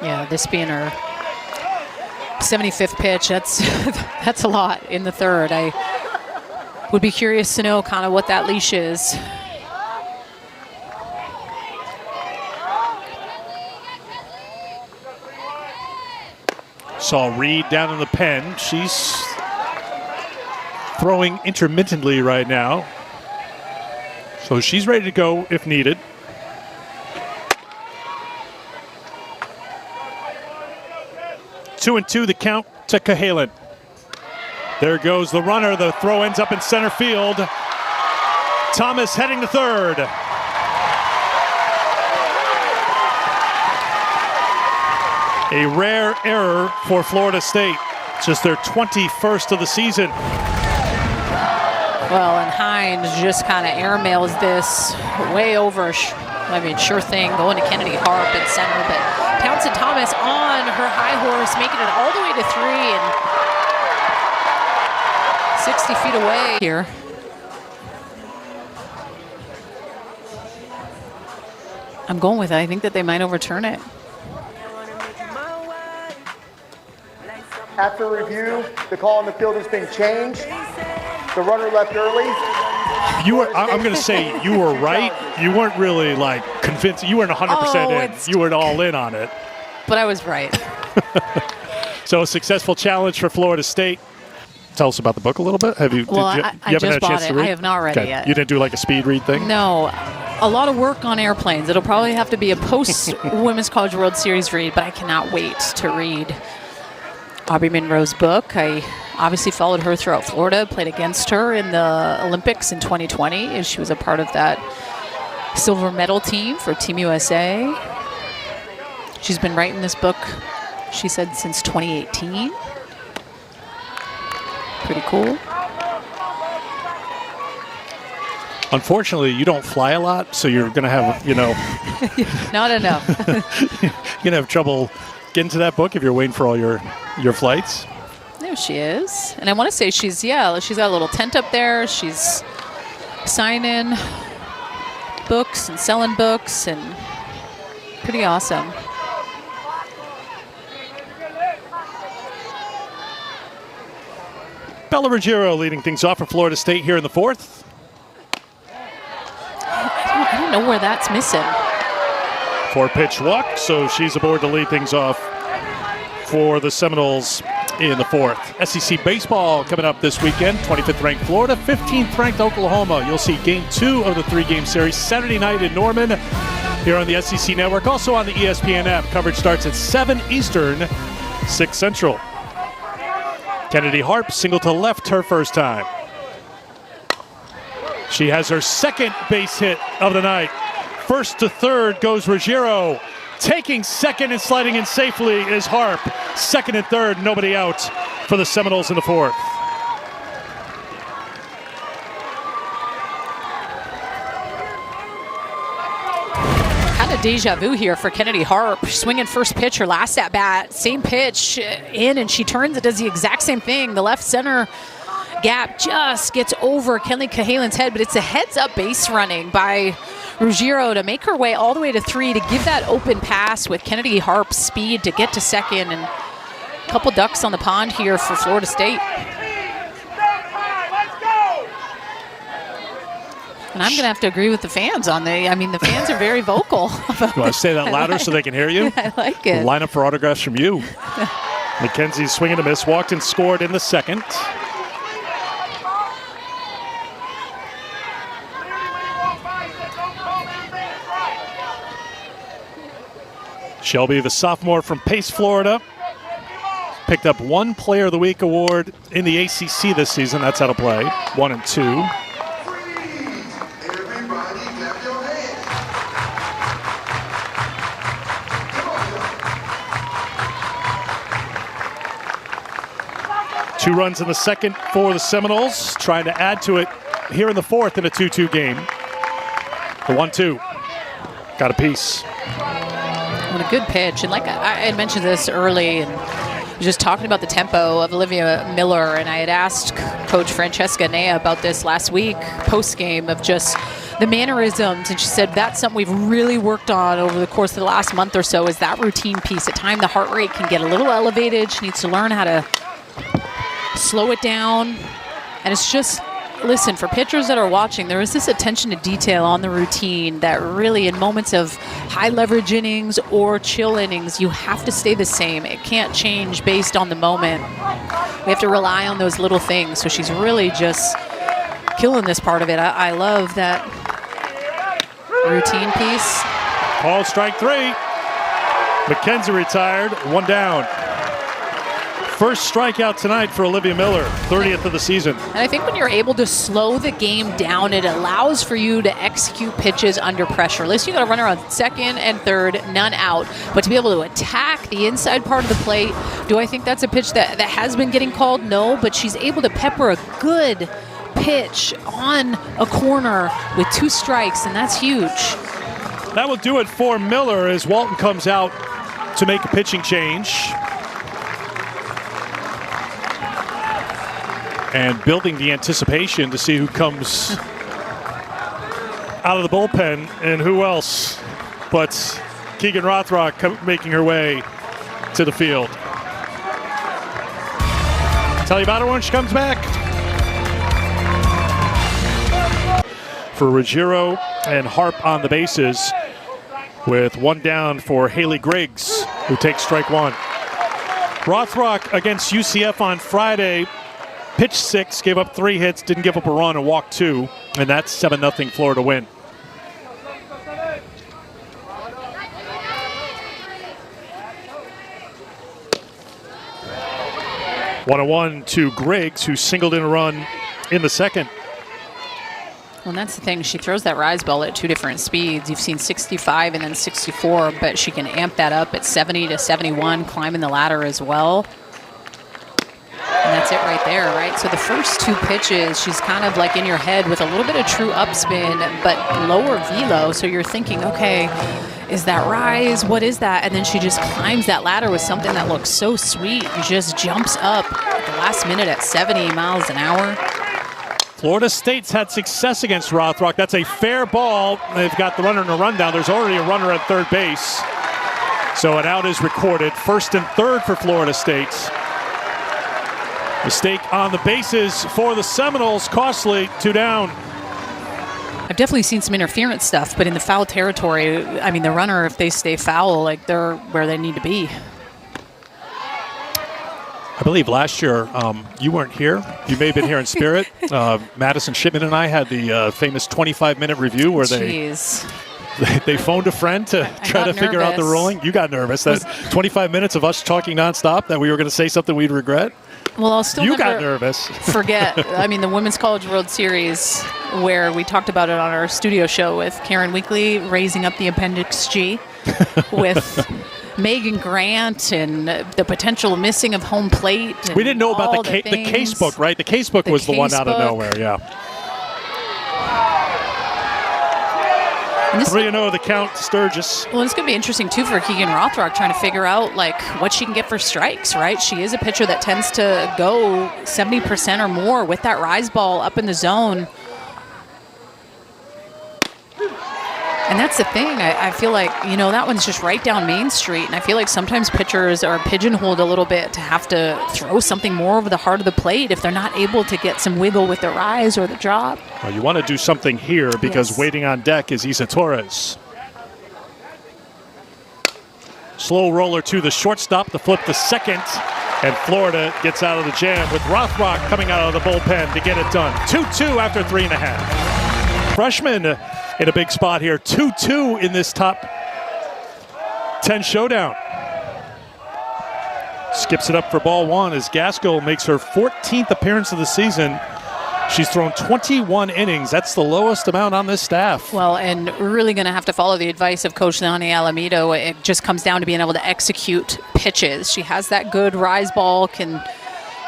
Yeah, this being her 75th pitch, that's a lot in the third. I would be curious to know kind of what that leash is. Saw Reed down in the pen. She's throwing intermittently right now, so she's ready to go if needed. Two and two, the count to Cahalan. There goes the runner. The throw ends up in center field. Thomas heading to third. A rare error for Florida State. It's just their 21st of the season. Well, and Hines just kind of airmails this way over. Sure thing, going to Kennedy Harp in center, but Townsend Thomas on her high horse, making it all the way to 3 and 60 feet away here. I'm going with it. I think that they might overturn it. After review, the call on the field has been changed. The runner left early. I'm going to say you were right. You weren't really like convinced. You weren't 100% in. You weren't all in on it. But I was right. So a successful challenge for Florida State. Tell us about the book a little bit. Have you? Well, you I haven't just had a bought chance it. to read? I have not read it yet. You didn't do like a speed read thing? No. A lot of work on airplanes. It'll probably have to be a post-Women's College World Series read, but I cannot wait to read Aubrey Monroe's book. I obviously followed her throughout Florida, played against her in the Olympics in 2020, and she was a part of that silver medal team for Team USA. She's been writing this book, she said, since 2018. Pretty cool. Unfortunately, you don't fly a lot, so you're going to have, Not enough. you're going to have trouble getting to that book if you're waiting for all your flights. There she is. And I want to say she's got a little tent up there. She's signing books and selling books, and pretty awesome. Bella Ruggiero leading things off for Florida State here in the fourth. I don't know where that's missing. 4-pitch walk, so she's aboard to lead things off for the Seminoles in the fourth. SEC baseball coming up this weekend. 25th ranked Florida, 15th ranked Oklahoma. You'll see game 2 of the 3-game series Saturday night in Norman here on the SEC Network. Also on the ESPN app. Coverage starts at 7 Eastern, 6 Central. Kennedy Harp, single to left her first time. She has her second base hit of the night. First to third goes Ruggiero. Taking second and sliding in safely is Harp. Second and third, nobody out for the Seminoles in the fourth. Kind of deja vu here for Kennedy Harp. Swinging first pitch, her last at bat, same pitch in, and she turns and does the exact same thing. The left center gap just gets over Kenley Cahalan's head, but it's a heads-up base running by Ruggiero to make her way all the way to 3 to give that open pass with Kennedy Harp's speed to get to second, and a couple ducks on the pond here for Florida State. And I'm going to have to agree with the fans on the fans are very vocal. You want to say that louder so they can hear you? I like it. Line up for autographs from you. McKenzie swinging a miss, walked and scored in the second. Shelby, the sophomore from Pace, Florida, picked up 1 Player of the Week award in the ACC this season. That's how to play. 1 and 2. Everybody clap your hands. 2 runs in the second for the Seminoles, trying to add to it here in the fourth in a 2-2 game. The 1-2. Got a piece. What a good pitch. And like I had mentioned this early, and just talking about the tempo of Olivia Miller, and I had asked Coach Francesca Nea about this last week post-game of just the mannerisms, and she said that's something we've really worked on over the course of the last month or so, is that routine piece. At times the heart rate can get a little elevated. She needs to learn how to slow it down. And it's just, listen, for pitchers that are watching, there is this attention to detail on the routine that really in moments of high leverage innings or chill innings, you have to stay the same. It can't change based on the moment. We have to rely on those little things. So she's really just killing this part of it. I love that routine piece. Called strike 3. McKenzie retired, 1 down. First strikeout tonight for Olivia Miller, 30th of the season. And I think when you're able to slow the game down, it allows for you to execute pitches under pressure. At least you got a runner on second and third, none out. But to be able to attack the inside part of the plate, do I think that's a pitch that has been getting called? No, but she's able to pepper a good pitch on a corner with 2 strikes, and that's huge. That will do it for Miller as Walton comes out to make a pitching change. And building the anticipation to see who comes out of the bullpen and who else. but Keegan Rothrock making her way to the field. Tell you about her when she comes back. For Ruggiero and Harp on the bases, with one down for Haley Griggs, who takes strike one. Rothrock against UCF on Friday, pitched 6, gave up 3 hits, didn't give up a run and walked 2, and that's 7-0 Florida win. One-on-one to Griggs, who singled in a run in the second. Well, that's the thing. She throws that rise ball at 2 different speeds. You've seen 65 and then 64, but she can amp that up at 70 to 71, climbing the ladder as well. And that's it right there, right? So the first 2 pitches, she's kind of like in your head with a little bit of true upspin, but lower velo. So you're thinking, okay, is that rise? What is that? And then she just climbs that ladder with something that looks so sweet and just jumps up at the last minute at 70 miles an hour. Florida State's had success against Rothrock. That's a fair ball. They've got the runner in a rundown. There's already a runner at third base. So an out is recorded. First and third for Florida State. Mistake on the bases for the Seminoles. Costly, 2 down. I've definitely seen some interference stuff, but in the foul territory, I mean, the runner, if they stay foul, like they're where they need to be. I believe last year you weren't here. You may have been here in spirit. Madison Shipman and I had the famous 25-minute review where they phoned a friend to try to figure out the ruling. You got nervous. That 25 minutes of us talking nonstop that we were going to say something we'd regret. Well, I'll still got nervous. Forget. I mean, the Women's College World Series, where we talked about it on our studio show with Karen Weekly, raising up the Appendix G with Megan Grant and the potential missing of home plate. We didn't know about the case book, right? The case book was the one out of nowhere, yeah. 3-0 the count to Sturgis. Well, it's going to be interesting, too, for Keegan Rothrock trying to figure out, like, what she can get for strikes, right? She is a pitcher that tends to go 70% or more with that rise ball up in the zone. And that's the thing. I feel like, that one's just right down Main Street. And I feel like sometimes pitchers are pigeonholed a little bit to have to throw something more over the heart of the plate if they're not able to get some wiggle with the rise or the drop. Well, you want to do something here because waiting on deck is Isa Torres. Slow roller to the shortstop to flip the second. And Florida gets out of the jam with Rothrock coming out of the bullpen to get it done. 2-2 after 3.5. Freshman in a big spot here. 2-2 in this top 10 showdown. Skips it up for ball 1 as Gaskell makes her 14th appearance of the season. She's thrown 21 innings. That's the lowest amount on this staff. Well, and we're really going to have to follow the advice of Coach Nani Alamido. It just comes down to being able to execute pitches. She has that good rise ball, can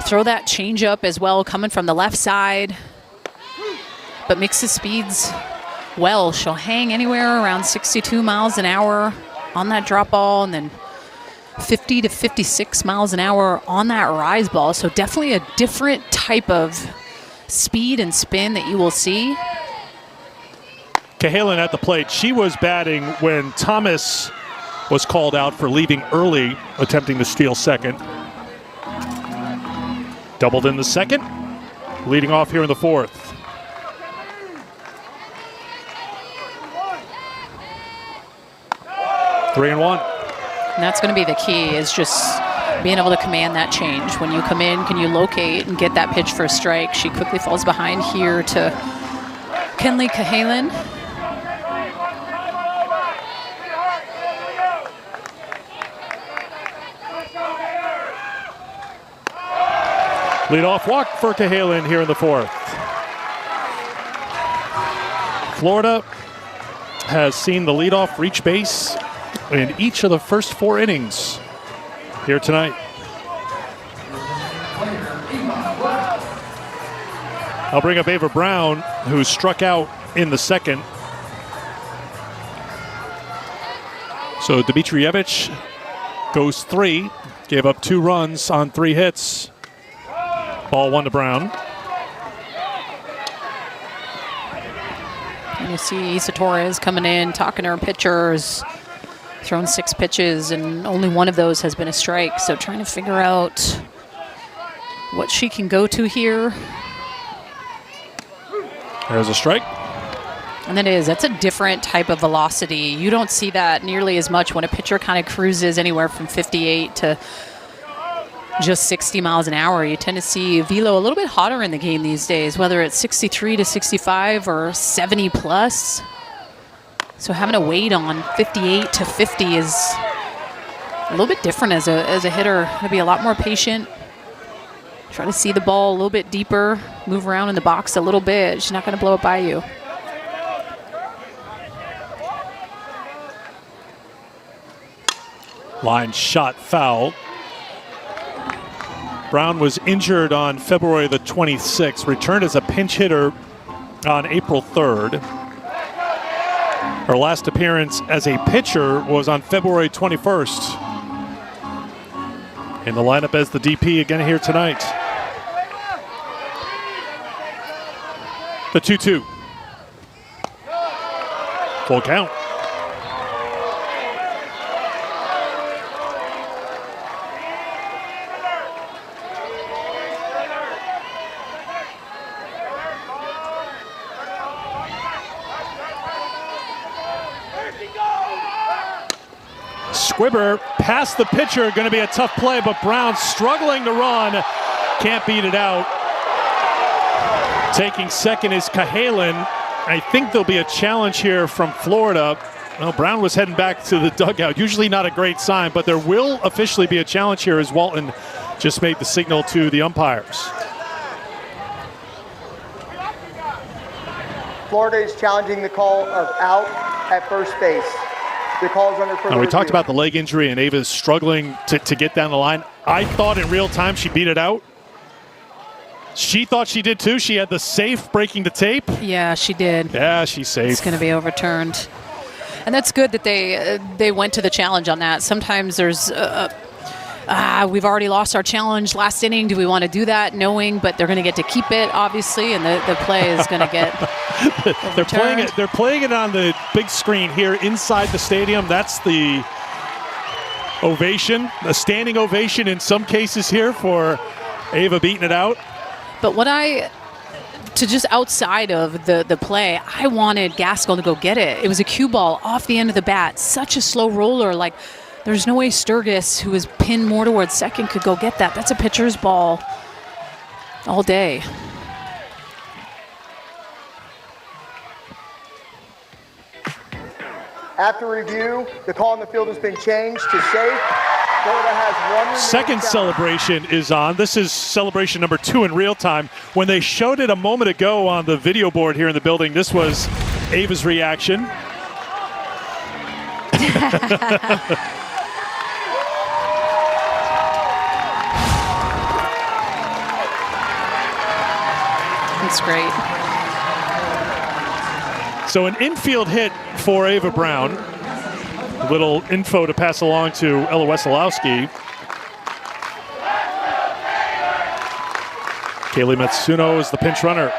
throw that changeup as well, coming from the left side, but mixes speeds well. She'll hang anywhere around 62 miles an hour on that drop ball, and then 50 to 56 miles an hour on that rise ball. So definitely a different type of speed and spin that you will see. Cahalan at the plate. She was batting when Thomas was called out for leaving early, attempting to steal second. Doubled in the second, leading off here in the fourth. 3-1. And that's going to be the key, is just being able to command that change. When you come in, can you locate and get that pitch for a strike? She quickly falls behind here to Kenley Cahalan. Leadoff walk for Cahalan here in the fourth. Florida has seen the leadoff reach base in each of the first 4 innings here tonight. I'll bring up Ava Brown, who struck out in the second. So Dmitrievich goes 3, gave up 2 runs on 3 hits. Ball 1 to Brown. You see Isa Torres coming in, talking to her pitchers, thrown 6 pitches, and only one of those has been a strike. So trying to figure out what she can go to here. There's a strike. And that's a different type of velocity. You don't see that nearly as much when a pitcher kind of cruises anywhere from 58 to just 60 miles an hour. You tend to see velo a little bit hotter in the game these days, whether it's 63 to 65 or 70 plus. So having to wait on 58 to 50 is a little bit different as a hitter. Going to be a lot more patient. Try to see the ball a little bit deeper, move around in the box a little bit. She's not going to blow it by you. Line shot foul. Brown was injured on February the 26th, returned as a pinch hitter on April 3rd. Her last appearance as a pitcher was on February 21st. In the lineup as the DP again here tonight. The 2-2. Full count. Squibber past the pitcher, going to be a tough play, but Brown struggling to run, can't beat it out. Taking second is Cahalan. I think there'll be a challenge here from Florida. Well, Brown was heading back to the dugout. Usually not a great sign, but there will officially be a challenge here as Walton just made the signal to the umpires. Florida is challenging the call of out at first base. The call is under further We review. talked about the leg injury, and Ava's struggling to get down the line. I thought in real time she beat it out. She thought she did too. She had the safe breaking the tape. Yeah, she did. Yeah, she's safe. It's going to be overturned. And that's good that they went to the challenge on that. Sometimes there's, we've already lost our challenge last inning. Do we want to do that? Knowing, but they're going to get to keep it, obviously, and the play is going to get They're playing it on the big screen here inside the stadium. That's the ovation, a standing ovation in some cases here for Ava beating it out. But just outside of the play, I wanted Gaskell to go get it. It was a cue ball off the end of the bat. Such a slow roller. Like, there's no way Sturgis, who is pinned more towards second, could go get that. That's a pitcher's ball all day. After review, the call on the field has been changed to safe. Florida has one remaining Second challenge. celebration is on. This is celebration number 2 in real time. When they showed it a moment ago on the video board here in the building, this was Ava's reaction. That's great. So an infield hit for Ava Brown. A little info to pass along to Ella Wesolowski. Kaylee Matsuno is the pinch runner.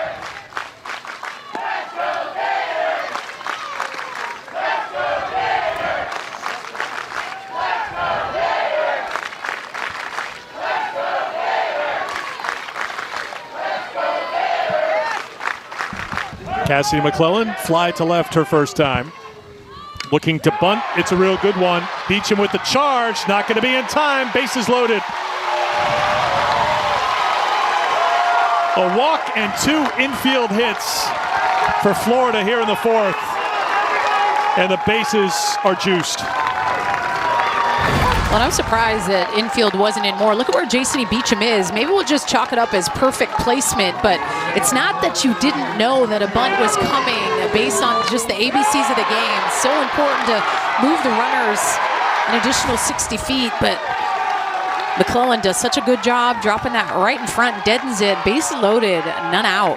Cassidy McClellan, fly to left her first time. Looking to bunt, it's a real good one. Beecham with the charge, not going to be in time, bases loaded. A walk and 2 infield hits for Florida here in the 4th. And the bases are juiced. Well, I'm surprised that infield wasn't in more. Look at where Jason Beecham is. Maybe we'll just chalk it up as perfect placement, but it's not that you didn't know that a bunt was coming based on just the ABCs of the game. So important to move the runners an additional 60 feet, but McClellan does such a good job dropping that right in front, deadens it, base loaded, none out.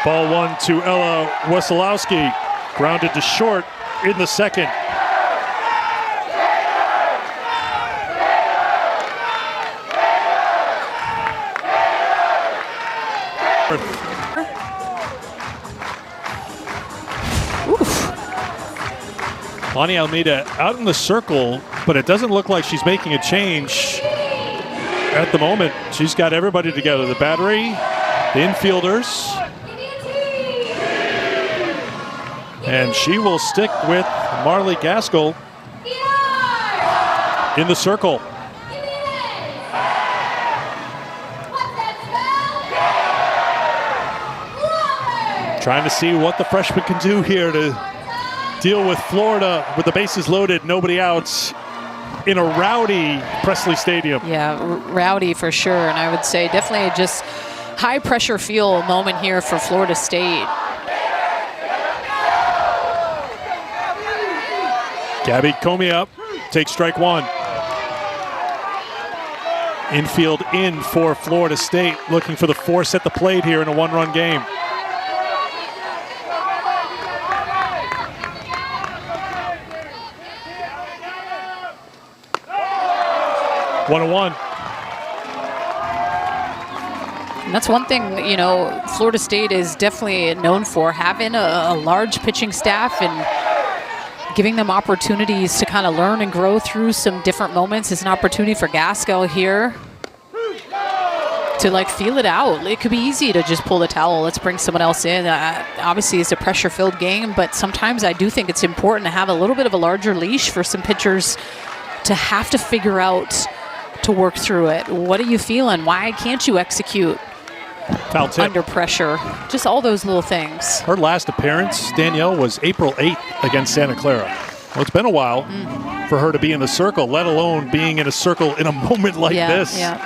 Ball 1 to Ella Wesolowski, grounded to short in the second. Lonnie Almeida out in the circle, but it doesn't look like she's making a change at the moment. She's got everybody together. The battery, the infielders. And she will stick with Marley Gaskell in the circle. Trying to see what the freshman can do here to deal with Florida with the bases loaded, nobody outs in a rowdy Presley Stadium. Yeah, rowdy for sure. And I would say definitely just high pressure feel moment here for Florida State. Gabby Comey up, takes strike one. Infield in for Florida State, looking for the force at the plate here in a one-run game. One and one. And that's one thing, you know, Florida State is definitely known for, having a large pitching staff and giving them opportunities to kind of learn and grow through some different moments. Is an opportunity for Gaskell here to like feel it out. It could be easy to just pull the towel. Let's bring someone else in. Obviously, it's a pressure-filled game, but sometimes I do think it's important to have a little bit of a larger leash for some pitchers to have to figure out to work through it. What are you feeling? Why can't you execute Foul tip. under pressure? Just all those little things. Her last appearance, Danielle, was April 8th against Santa Clara. Well, it's been a while for her to be in the circle, let alone being in a circle in a moment like this. Yeah.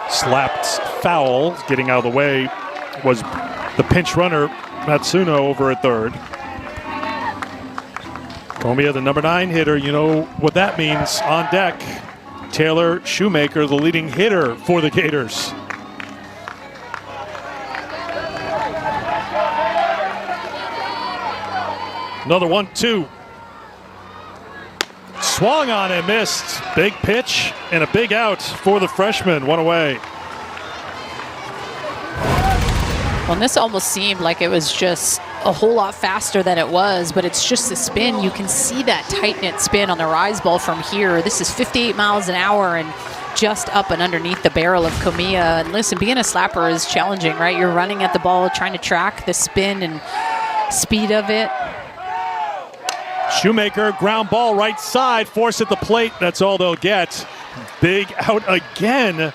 Slapped foul, getting out of the way, was the pinch runner, Matsuno, over at third. Comey, the number 9 hitter, you know what that means. On deck, Taylor Shoemaker, the leading hitter for the Gators. Another 1-2. Swung on and missed. Big pitch and a big out for the freshman. One away. Well, and this almost seemed like it was just a whole lot faster than it was, but it's just the spin. You can see that tight-knit spin on the rise ball from here. This is 58 miles an hour and just up and underneath the barrel of Comia. And listen, being a slapper is challenging, right? You're running at the ball, trying to track the spin and speed of it. Shoemaker, ground ball right side, force at the plate. That's all they'll get. Big out again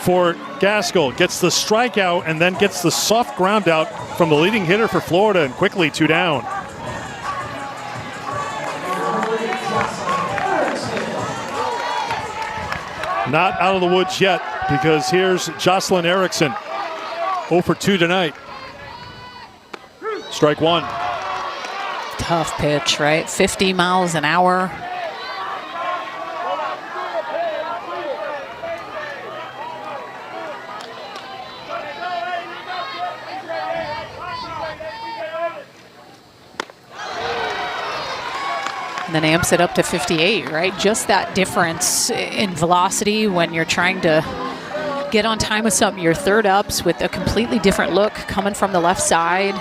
for Gaskell. Gets the strikeout and then gets the soft ground out from the leading hitter for Florida, and quickly 2 down. Not out of the woods yet, because here's Jocelyn Erickson. 0 for 2 tonight. Strike one. Tough pitch, right? 50 miles an hour. And then amps it up to 58, right? Just that difference in velocity when you're trying to get on time with something. Your third ups with a completely different look coming from the left side.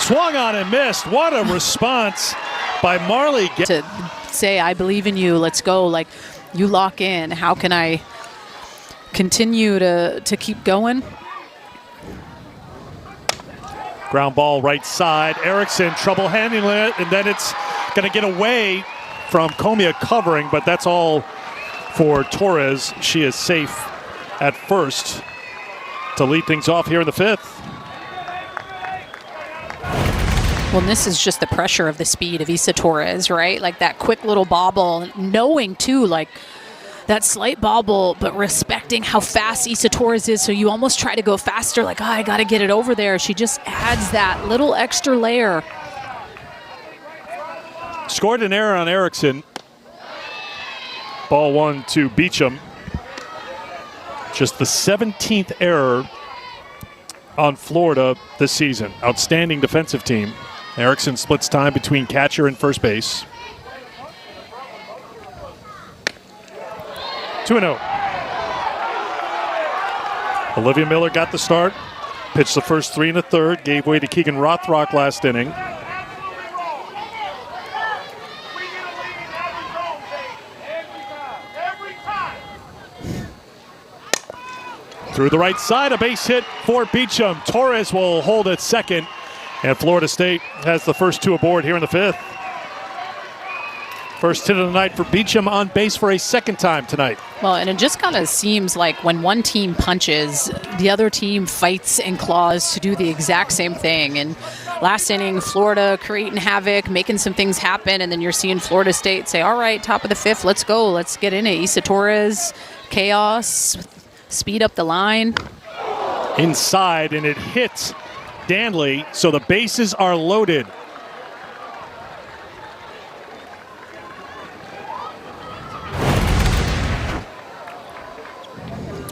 Swung on and missed. What a response by Marley. To say, I believe in you, let's go. Like, you lock in. How can I continue to keep going? Ground ball right side. Erickson, trouble handling it, and then it's going to get away from Comia covering, but that's all for Torres. She is safe at first to lead things off here in the 5th. Well, and this is just the pressure of the speed of Isa Torres, right? Like that quick little bobble, knowing too, like that slight bobble, but respecting how fast Isa Torres is. So you almost try to go faster, like, oh, I got to get it over there. She just adds that little extra layer. Scored an error on Erickson. Ball 1 to Beecham. Just the 17th error on Florida this season. Outstanding defensive team. Erickson splits time between catcher and first base. 2-0. Olivia Miller got the start. Pitched the first 3 1/3. Gave way to Keegan Rothrock last inning. Through the right side, a base hit for Beecham. Torres will hold at second. And Florida State has the first 2 aboard here in the 5th. First hit of the night for Beecham, on base for a second time tonight. Well, and it just kind of seems like when one team punches, the other team fights and claws to do the exact same thing. And last inning, Florida creating havoc, making some things happen, and then you're seeing Florida State say, all right, top of the 5th, let's go. Let's get in it. Issa Torres, chaos, speed up the line. Inside, and it hits Danley, so the bases are loaded.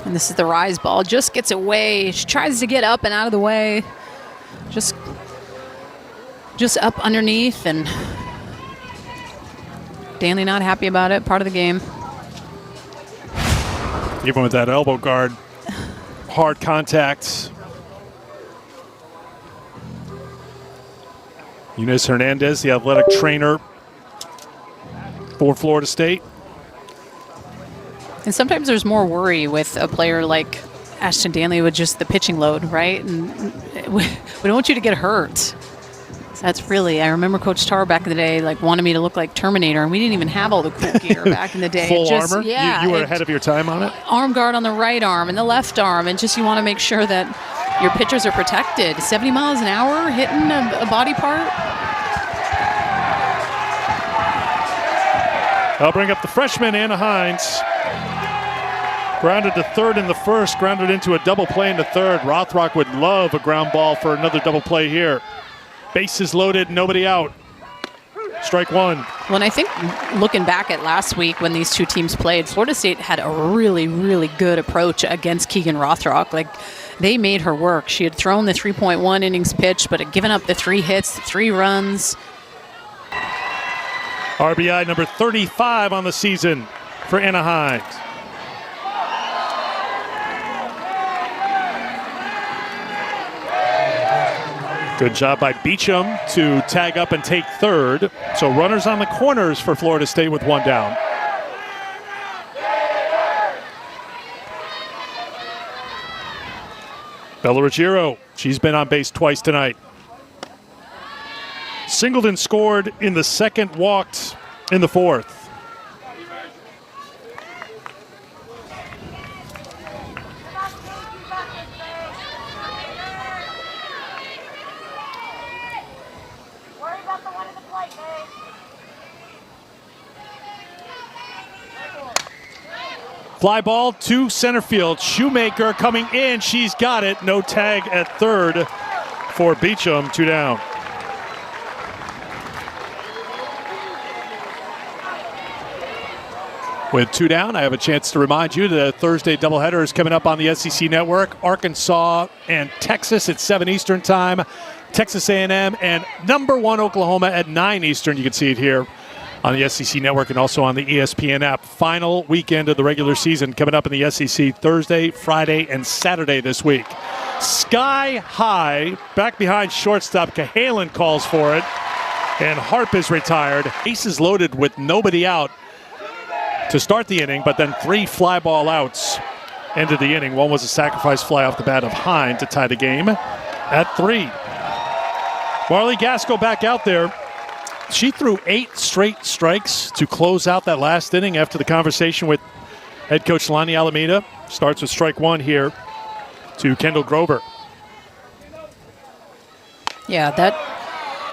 And this is the rise ball. Just gets away. She tries to get up and out of the way. Just up underneath, and Danley not happy about it. Part of the game. Even with that elbow guard, hard contact. Eunice Hernandez, the athletic trainer for Florida State. And sometimes there's more worry with a player like Ashton Danley with just the pitching load, right? And we don't want you to get hurt. So that's really, I remember Coach Tar back in the day, like, wanted me to look like Terminator, and we didn't even have all the cool gear back in the day. Full just, armor? Yeah. You were ahead of your time on it? Arm guard on the right arm and the left arm, and just you want to make sure that your pitchers are protected. 70 miles an hour hitting a body part. I'll bring up the freshman, Anna Hines. Grounded to third in the first, grounded into a double play in the third. Rothrock would love a ground ball for another double play here. Bases loaded, nobody out. Strike one. Well, and I think looking back at last week when these two teams played, Florida State had a really, really good approach against Keegan Rothrock. Like, they made her work. She had thrown the 3.1 innings pitch, but had given up the 3 hits, 3 runs. RBI number 35 on the season for Anna Hines. Good job by Beecham to tag up and take third. So runners on the corners for Florida State with 1 down. Bella Ruggiero, she's been on base twice tonight. Singleton scored in the second, walked in the fourth. Fly ball to center field. Shoemaker coming in. She's got it. No tag at third for Beecham. 2 down. With 2 down, I have a chance to remind you the Thursday doubleheader is coming up on the SEC Network. Arkansas and Texas at 7 Eastern time. Texas A&M and number 1 Oklahoma at 9 Eastern. You can see it here on the SEC Network and also on the ESPN app. Final weekend of the regular season coming up in the SEC Thursday, Friday, and Saturday this week. Sky high, back behind shortstop. Cahalan calls for it, and Harp is retired. Bases loaded with nobody out to start the inning, but then 3 fly ball outs ended the inning. One was a sacrifice fly off the bat of Hine to tie the game at 3. Marley Gasco back out there. She threw 8 straight strikes to close out that last inning after the conversation with head coach Lonnie Alameda. Starts with strike 1 here to Kendall Grover. Yeah,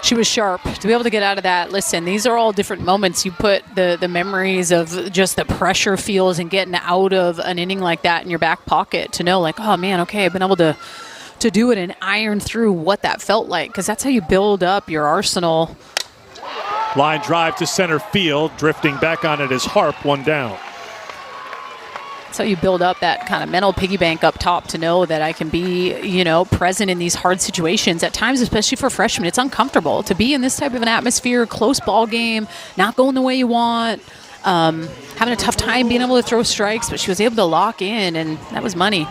she was sharp to be able to get out of that. Listen, these are all different moments. You put the memories of just the pressure feels and getting out of an inning like that in your back pocket to know, like, oh man, okay, I've been able to do it and iron through what that felt like, because that's how you build up your arsenal. Line drive to center field. Drifting back on it is Harp. 1 down. That's how you build up that kind of mental piggy bank up top to know that I can be, present in these hard situations. At times, especially for freshmen, it's uncomfortable to be in this type of an atmosphere, close ball game, not going the way you want. having a tough time being able to throw strikes, but she was able to lock in, and that was money.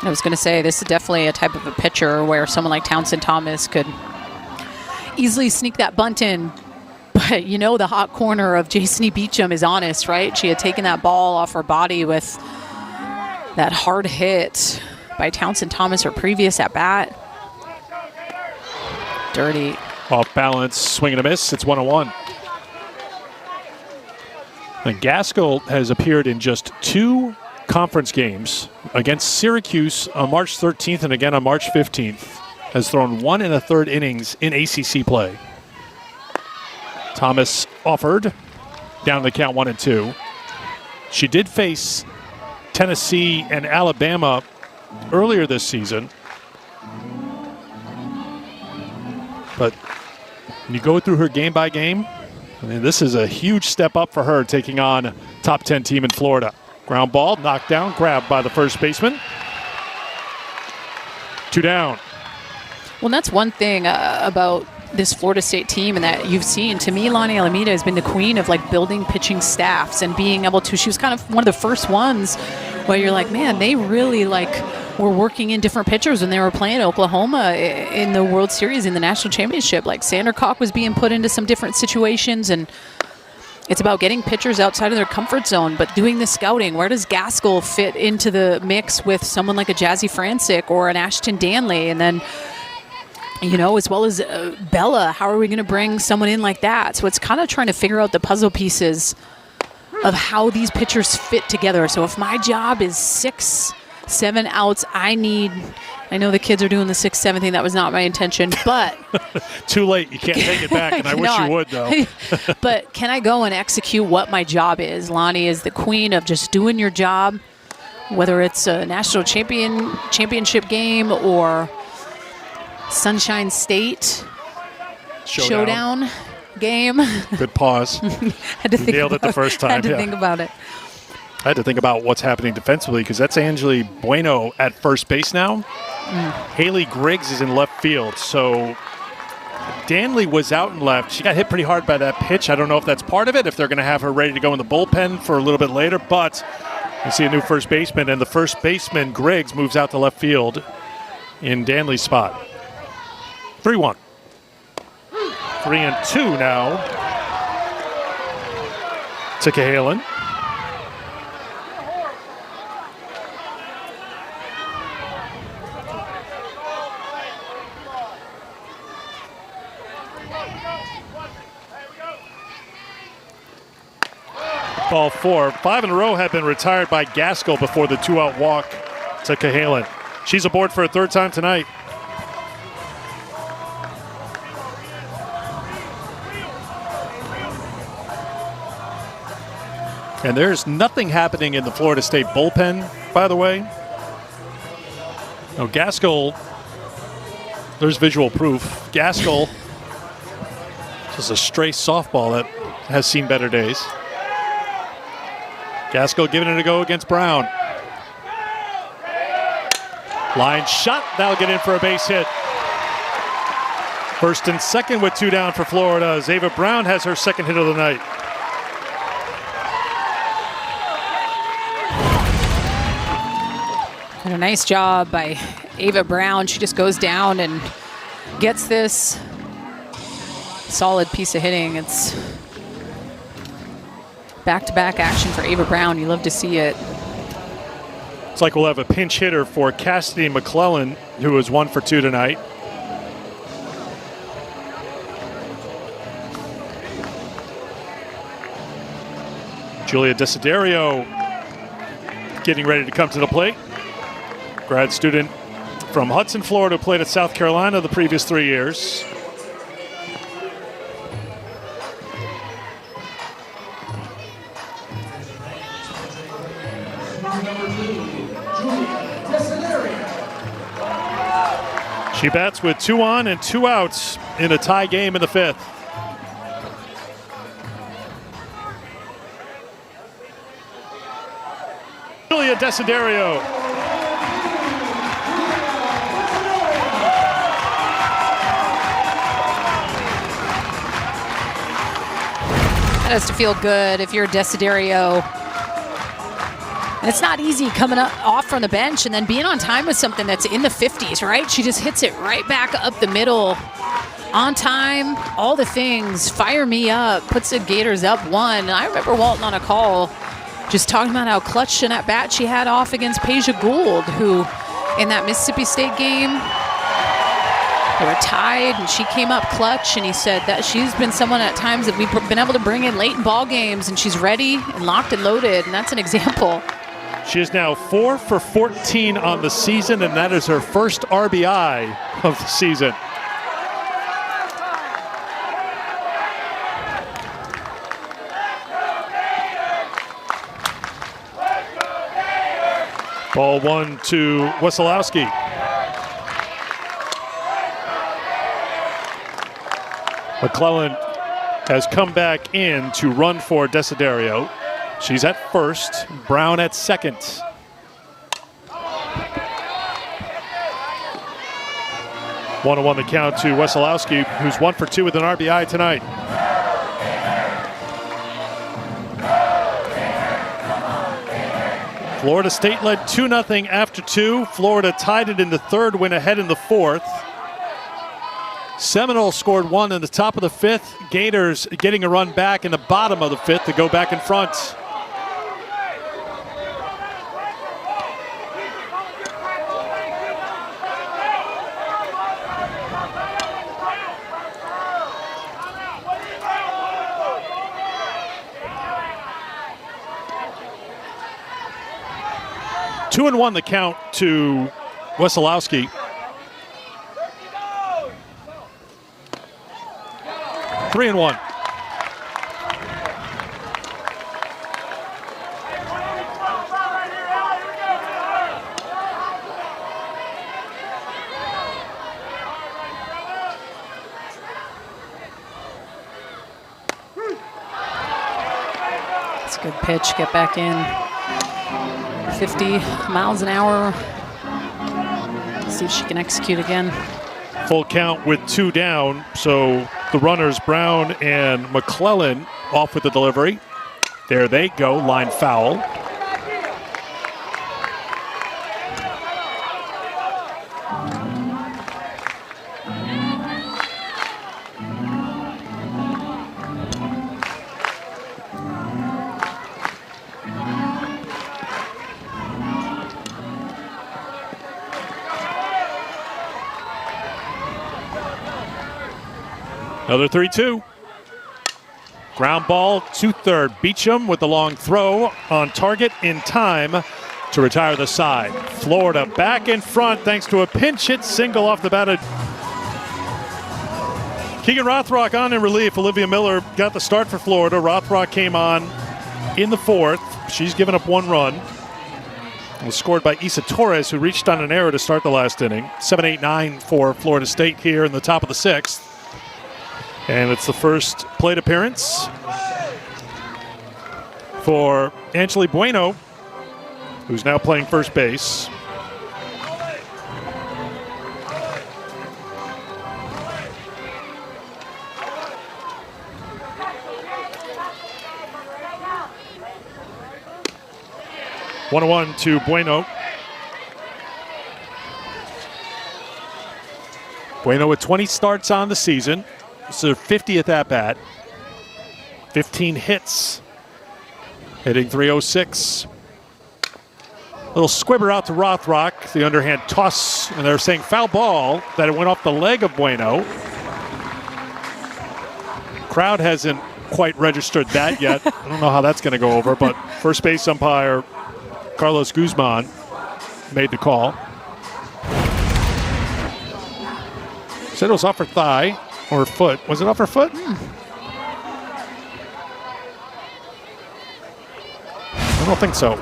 I was going to say, this is definitely a type of a pitcher where someone like Townsend Thomas could easily sneak that bunt in. But, you know, the hot corner of Jason Beecham is honest, right? She had taken that ball off her body with that hard hit by Townsend Thomas, her previous at-bat. Dirty. Off balance, swing and a miss. It's 1-1. And Gaskell has appeared in just 2 conference games against Syracuse on March 13th and again on March 15th. Has thrown 1 1/3 innings in ACC play. Thomas offered, down the count 1-2. She did face Tennessee and Alabama earlier this season. But when you go through her game by game, I mean, this is a huge step up for her taking on top 10 team in Florida. Ground ball, knocked down, grabbed by the first baseman. 2 down. Well, that's one thing about this Florida State team and that you've seen. To me, Lonnie Alameda has been the queen of like building pitching staffs and being able to, she was kind of one of the first ones where you're like, man, they really like were working in different pitchers when they were playing Oklahoma in the World Series, in the national championship. Like Sandercock was being put into some different situations, and it's about getting pitchers outside of their comfort zone, but doing the scouting. Where does Gaskell fit into the mix with someone like a Jazzy Francic or an Ashton Danley? And then, you know, as well as Bella, how are we going to bring someone in like that? So it's kind of trying to figure out the puzzle pieces of how these pitchers fit together. So if my job is 6, 7 outs, I know the kids are doing the 6-7 thing. That was not my intention, but too late. You can't take it back, and I wish you would, though. But can I go and execute what my job is? Lonnie is the queen of just doing your job, whether it's a national championship game or Sunshine State showdown game. Good pause. Had to think nailed it the first time. Had to think about it. I had to think about what's happening defensively because that's Angeli Bueno at first base now. Haley Griggs is in left field. So Danley was out in left. She got hit pretty hard by that pitch. I don't know if that's part of it, if they're going to have her ready to go in the bullpen for a little bit later. But you see a new first baseman, and the first baseman, Griggs, moves out to left field in Danley's spot. 3-1. 3-2 now to Cahalan. Ball 4. 5 in a row have been retired by Gaskell before the 2-out walk to Cahalan. She's aboard for a 3rd time tonight. And there's nothing happening in the Florida State bullpen, by the way. No, Gaskell, there's visual proof. Gaskell, just a stray softball that has seen better days. Gaskell giving it a go against Brown. Line shot, that'll get in for a base hit. First and second with 2 down for Florida. Zava Brown has her 2nd hit of the night. And a nice job by Ava Brown. She just goes down and gets this solid piece of hitting. It's back-to-back action for Ava Brown. You love to see it. It's like we'll have a pinch hitter for Cassidy McClellan, who was 1 for 2 tonight. Julia Desiderio getting ready to come to the plate. Grad student from Hudson, Florida, played at South Carolina the previous 3 years. She bats with 2 on and 2 outs in a tie game in the 5th. Julia Desiderio. That has to feel good if you're Desiderio. And it's not easy coming off from the bench and then being on time with something that's in the 50s, right? She just hits it right back up the middle. On time, all the things, fire me up, puts the Gators up 1. I remember Walton on a call just talking about how clutch an at-bat she had off against Peja Gould, who in that Mississippi State game, they were tied and she came up clutch, and he said that she's been someone at times that we've been able to bring in late in ball games, and she's ready and locked and loaded, and that's an example. She is now 4 for 14 on the season, and that is her first RBI of the season. Ball 1 to Wesolowski. McClellan has come back in to run for Desiderio. She's at first, Brown at second. 1-1 the count to Wesolowski, who's 1 for 2 with an RBI tonight. Florida State led 2-0 after 2. Florida tied it in the third, went ahead in the fourth. Seminole scored 1 in the top of the fifth. Gators getting a run back in the bottom of the fifth to go back in front. Two and 1 the count to Wesolowski. 3-1. It's a good pitch. Get back in. 50 miles an hour. See if she can execute again. Full count with 2 down, so the runners Brown and McClellan off with the delivery. There they go, line foul. Another 3-2. Ground ball to third. Beecham with the long throw on target in time to retire the side. Florida back in front thanks to a pinch hit single off the bat of Keegan Rothrock on in relief. Olivia Miller got the start for Florida. Rothrock came on in the fourth. She's given up 1 run. It was scored by Isa Torres, who reached on an error to start the last inning. 7-8-9 for Florida State here in the top of the sixth. And it's the first plate appearance for Angeli Bueno, who's now playing first base. One to Bueno. Bueno with 20 starts on the season. It's their 50th at-bat. 15 hits. Hitting .306. Little squibber out to Rothrock. The underhand toss, and they're saying foul ball, that it went off the leg of Bueno. Crowd hasn't quite registered that yet. I don't know how that's going to go over, but first base umpire Carlos Guzman made the call. Said it was off her thigh. Or foot. Was it off her foot? I don't think so.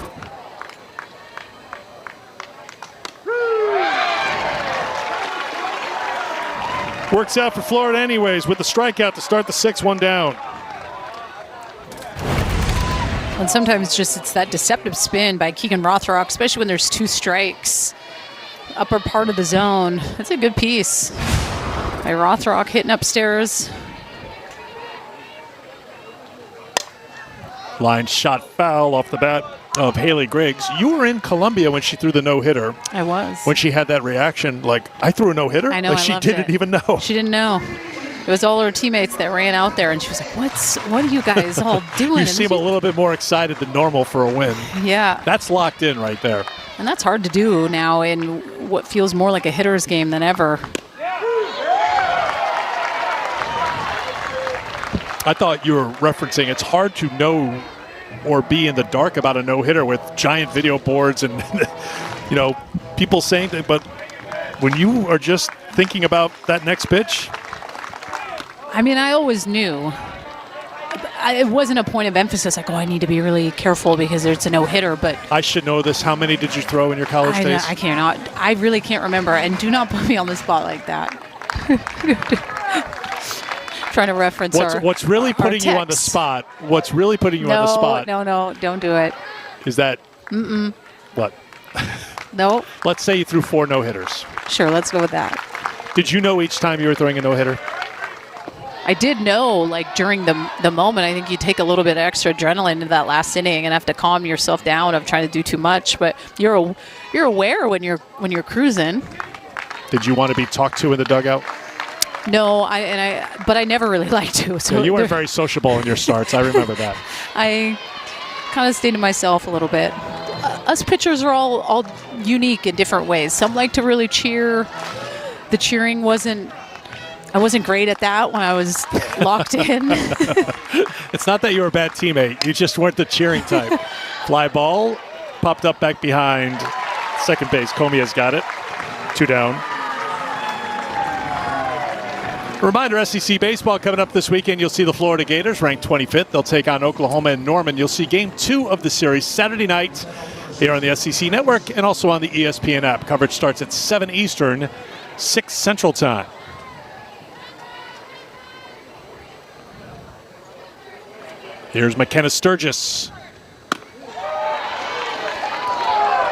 Works out for Florida anyways with the strikeout to start the 6-1 down. And sometimes just it's that deceptive spin by Keegan Rothrock, especially when there's 2 strikes. Upper part of the zone. That's a good piece. By Rothrock hitting upstairs. Line shot foul off the bat of Haley Griggs. You were in Columbia when she threw the no-hitter. I was. When she had that reaction, like, I threw a no-hitter? I know, Like, I she loved didn't it. even know. She didn't know. It was all her teammates that ran out there, and she was like, what are you guys all doing? You seem a little bit more excited than normal for a win. Yeah. That's locked in right there. And that's hard to do now in what feels more like a hitter's game than ever. I thought you were referencing it's hard to know or be in the dark about a no-hitter with giant video boards and, you know, people saying that. But when you are just thinking about that next pitch. I mean, I always knew. It wasn't a point of emphasis like, oh, I need to be really careful because it's a no-hitter. But I should know this. How many did you throw in your college days? I cannot. I really can't remember. And do not put me on the spot like that. Trying to reference what's really putting you on the spot. What's really putting you on the spot? No, don't do it. Is that what? No. Let's say you threw 4 no-hitters. Sure, let's go with that. Did you know each time you were throwing a no-hitter? I did know, like, during the moment, I think you take a little bit of extra adrenaline into that last inning and have to calm yourself down of trying to do too much. But you're aware when you're cruising. Did you want to be talked to in the dugout? No, but I never really liked to. So yeah, you weren't very sociable in your starts. I remember that. I kind of stayed to myself a little bit. Us pitchers are all unique in different ways. Some like to really cheer. The cheering I wasn't great at that when I was locked in. It's not that you were a bad teammate. You just weren't the cheering type. Fly ball, popped up back behind second base. Comia's got it. 2 down. Reminder, SEC baseball coming up this weekend. You'll see the Florida Gators ranked 25th. They'll take on Oklahoma and Norman. You'll see game 2 of the series Saturday night here on the SEC Network and also on the ESPN app. Coverage starts at 7 Eastern, 6 Central Time. Here's McKenna Sturgis.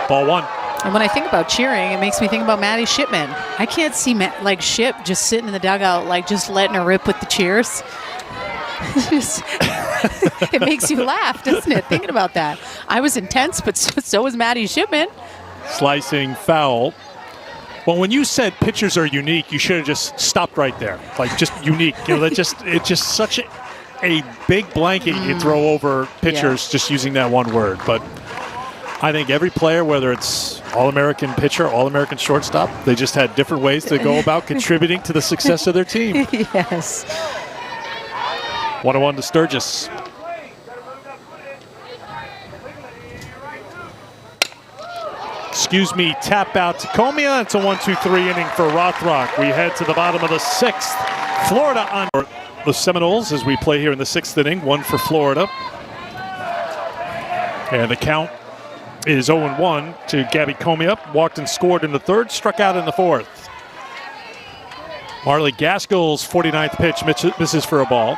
Ball 1. And when I think about cheering, it makes me think about Maddie Shipman. I can't see Ship just sitting in the dugout, like just letting her rip with the cheers. It makes you laugh, doesn't it? Thinking about that. I was intense, but so was Maddie Shipman. Slicing foul. Well, when you said pitchers are unique, you should have just stopped right there. Like, just unique. You know, it's just such a big blanket you throw over pitchers just using that one word. But I think every player, whether it's All-American pitcher, All-American shortstop, they just had different ways to go about contributing to the success of their team. Yes. 1-1 to Sturgis. Excuse me, tap out to Comia. It's a 1-2-3 inning for Rothrock. We head to the bottom of the 6th. Florida on the Seminoles as we play here in the 6th inning. 1 for Florida. And the count is 0-1 to Gabby Comia. Walked and scored in the 3rd, struck out in the 4th. Marley Gaskell's 49th pitch misses for a ball.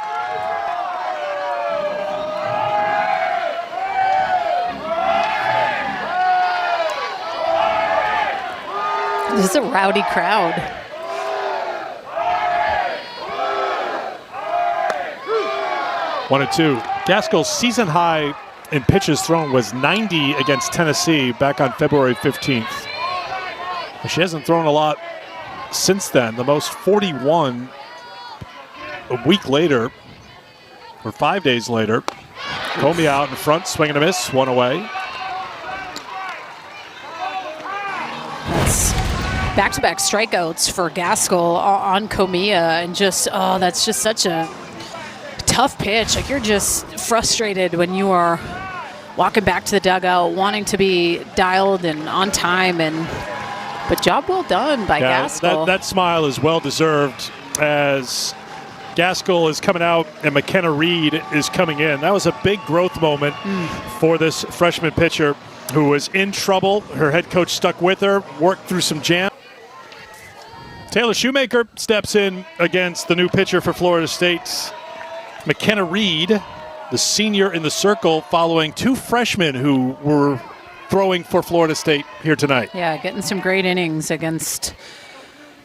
This is a rowdy crowd. One and 2. Gaskell's season high in pitches thrown was 90 against Tennessee back on February 15th. She hasn't thrown a lot since then. The most 41 a week later, or 5 days later. Comia out in front, swing and a miss, 1 away. Back-to-back strikeouts for Gaskell on Comia, and that's just such a tough pitch. Like, you're just frustrated when you are walking back to the dugout, wanting to be dialed and on time, but job well done by Gaskell. That smile is well deserved as Gaskell is coming out and McKenna Reed is coming in. That was a big growth moment for this freshman pitcher who was in trouble. Her head coach stuck with her, worked through some jam. Taylor Shoemaker steps in against the new pitcher for Florida State, McKenna Reed, the senior in the circle, following 2 freshmen who were throwing for Florida State here tonight. Yeah, getting some great innings against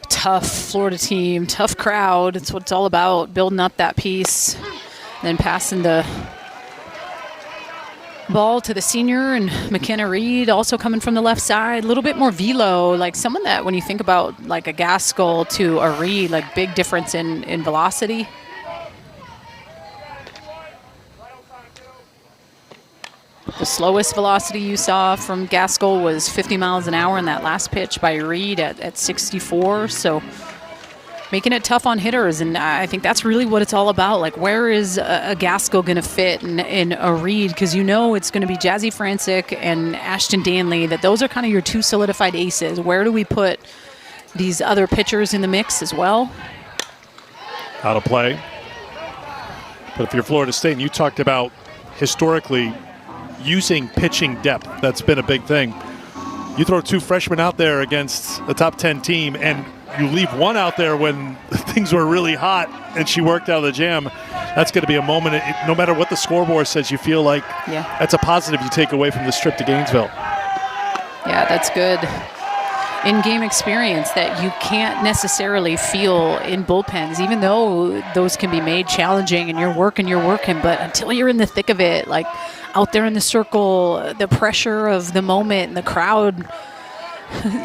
tough Florida team, tough crowd. It's what it's all about, building up that piece, then passing the ball to the senior, and McKenna Reed also coming from the left side. A little bit more velo, like someone that when you think about like a Gaskell to a Reed, like big difference in velocity. The slowest velocity you saw from Gaskell was 50 miles an hour in that last pitch by Reed at 64. So making it tough on hitters, and I think that's really what it's all about. Like, where is a Gaskell going to fit in a Reed? Because you know it's going to be Jazzy Francic and Ashton Danley, that those are kind of your two solidified aces. Where do we put these other pitchers in the mix as well? Out of play. But if you're Florida State, and you talked about historically using pitching depth, that's been a big thing. You throw two freshmen out there against a top 10 team, and you leave one out there when things were really hot and she worked out of the jam. That's going to be a moment, no matter what the scoreboard says, you feel like that's a positive you take away from this trip to Gainesville. Yeah, that's good in-game experience that you can't necessarily feel in bullpens, even though those can be made challenging and you're working, but until you're in the thick of it, like out there in the circle, the pressure of the moment and the crowd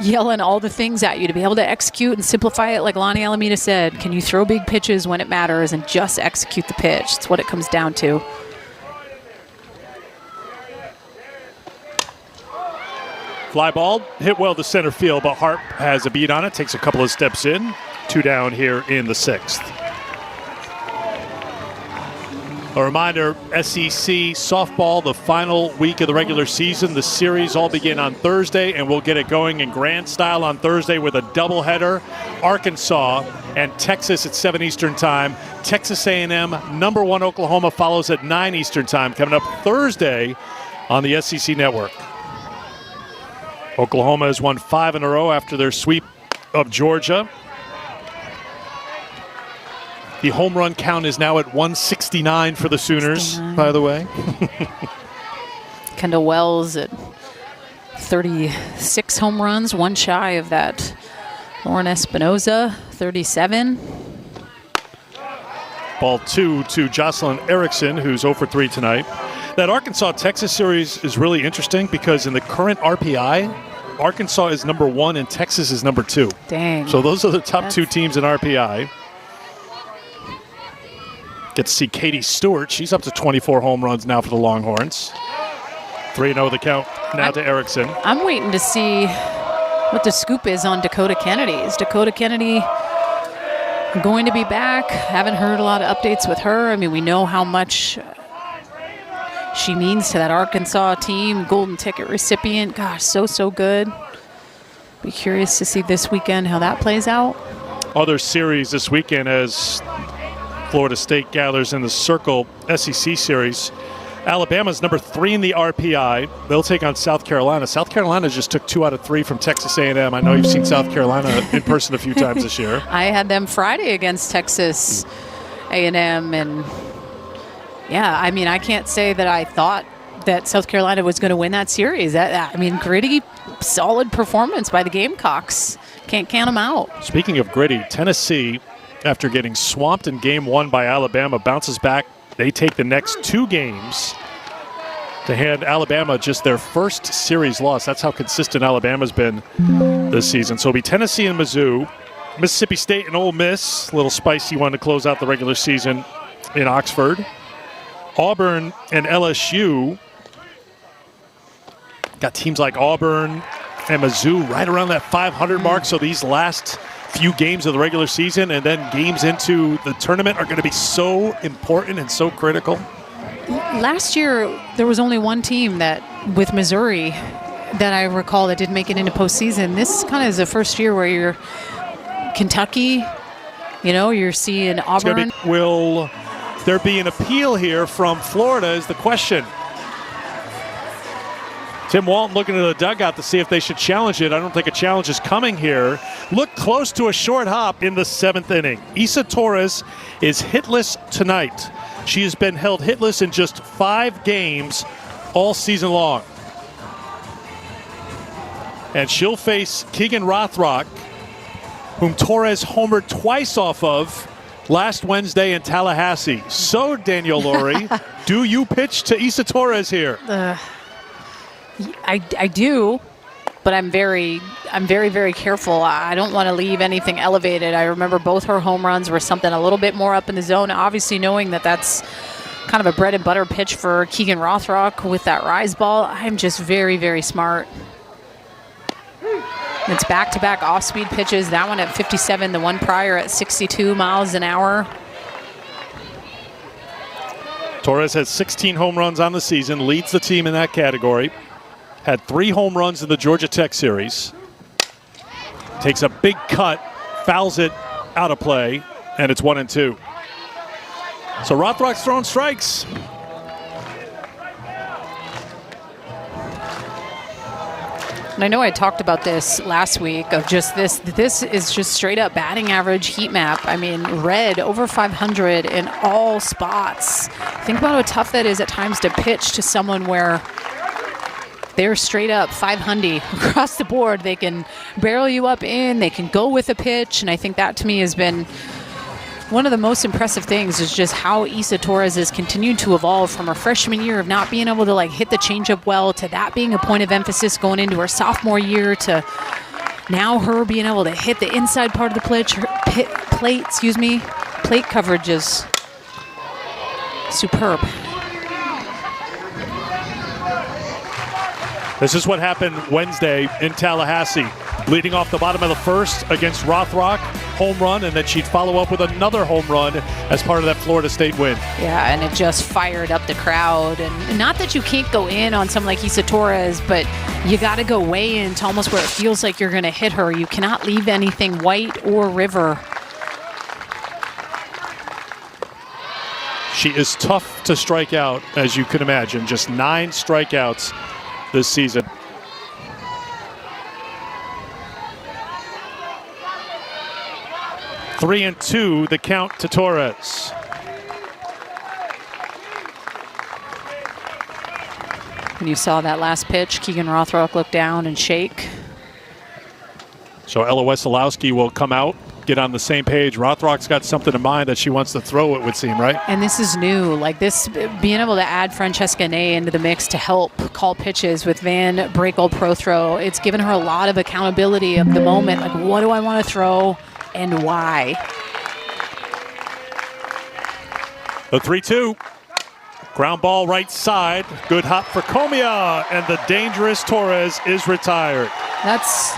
yelling all the things at you, to be able to execute and simplify it, like Lonnie Alameda said, can you throw big pitches when it matters and just execute the pitch? That's what it comes down to. Fly ball, hit well to center field, but Harp has a beat on it, takes a couple of steps in. 2 down here in the 6th. A reminder, SEC softball, the final week of the regular season. The series all begin on Thursday, and we'll get it going in grand style on Thursday with a doubleheader. Arkansas and Texas at 7 Eastern time. Texas A&M, number 1 Oklahoma follows at 9 Eastern time, coming up Thursday on the SEC Network. Oklahoma has won 5 in a row after their sweep of Georgia. The home run count is now at 169 for the Sooners, by the way. Kendall Wells at 36 home runs, one shy of that. Lauren Espinoza, 37. Ball 2 to Jocelyn Erickson, who's 0 for 3 tonight. That Arkansas-Texas series is really interesting because in the current RPI, Arkansas is number 1 and Texas is number 2. Dang. So those are the top 2 teams in RPI. Get to see Katie Stewart. She's up to 24 home runs now for the Longhorns. 3-0 the count now to Erickson. I'm waiting to see what the scoop is on Dakota Kennedy. Is Dakota Kennedy going to be back? Haven't heard a lot of updates with her. I mean, we know how much she means to that Arkansas team. Golden ticket recipient. Gosh, so good. Be curious to see this weekend how that plays out. Other series this weekend as Florida State gathers in the Circle SEC series. Alabama's number 3 in the RPI. They'll take on South Carolina. South Carolina just took 2 out of 3 from Texas A&M. I know you've seen South Carolina in person a few times this year. I had them Friday against Texas A&M, and yeah, I mean, I can't say that I thought that South Carolina was going to win that series. I mean, gritty, solid performance by the Gamecocks. Can't count them out. Speaking of gritty, Tennessee, after getting swamped in game 1 by Alabama, bounces back. They take the next 2 games to hand Alabama just their first series loss. That's how consistent Alabama's been this season. So it'll be Tennessee and Mizzou. Mississippi State and Ole Miss, a little spicy one to close out the regular season in Oxford. Auburn and LSU. Got teams like Auburn and Mizzou right around that 500 mark. So these last few games of the regular season and then games into the tournament are going to be so important and so critical. Last year, there was only one team that, with Missouri, that I recall that didn't make it into postseason. This kind of is the first year where you're Kentucky, you're seeing Auburn. Will there be an appeal here from Florida is the question. Tim Walton looking at the dugout to see if they should challenge it. I don't think a challenge is coming here. Look close to a short hop in the 7th inning. Issa Torres is hitless tonight. She has been held hitless in just 5 games all season long. And she'll face Keegan Rothrock, whom Torres homered twice off of last Wednesday in Tallahassee. So, Danielle Laurie, do you pitch to Isa Torres here? I do, but I'm very, very careful. I don't want to leave anything elevated. I remember both her home runs were something a little bit more up in the zone, obviously knowing that that's kind of a bread and butter pitch for Keegan Rothrock with that rise ball. I'm just very, very smart. It's back-to-back off-speed pitches. That one at 57, the one prior at 62 miles an hour. Torres has 16 home runs on the season, leads the team in that category. Had 3 home runs in the Georgia Tech series. Takes a big cut, fouls it out of play, and it's 1-2. So Rothrock's throwing strikes. And I know I talked about this last week of just this. This is just straight up batting average heat map. I mean, red over 500 in all spots. Think about how tough that is at times to pitch to someone where they're straight up 500 across the board. They can barrel you up in, they can go with a pitch. And I think that to me has been one of the most impressive things is just how Isa Torres has continued to evolve from her freshman year of not being able to like hit the changeup well to that being a point of emphasis going into her sophomore year to now her being able to hit the inside part of the plate coverage is superb. This is what happened Wednesday in Tallahassee. Leading off the bottom of the first against Rothrock, home run, and then she'd follow up with another home run as part of that Florida State win. Yeah, and it just fired up the crowd. And not that you can't go in on someone like Isa Torres, but you got to go way in to almost where it feels like you're going to hit her. You cannot leave anything white or river. She is tough to strike out, as you can imagine. Just 9 strikeouts this season. Three and 2, the count to Torres. When you saw that last pitch, Keegan Rothrock look down and shake. So Ella Wesolowski will come out, get on the same page. Rothrock's got something in mind that she wants to throw, it would seem, right? And this is new. Like this, being able to add Francesca Ney into the mix to help call pitches with Van Brakel Pro Throw, it's given her a lot of accountability of the moment. Like, what do I want to throw? And why? The 3-2. Ground ball right side. Good hop for Comia. And the dangerous Torres is retired. That's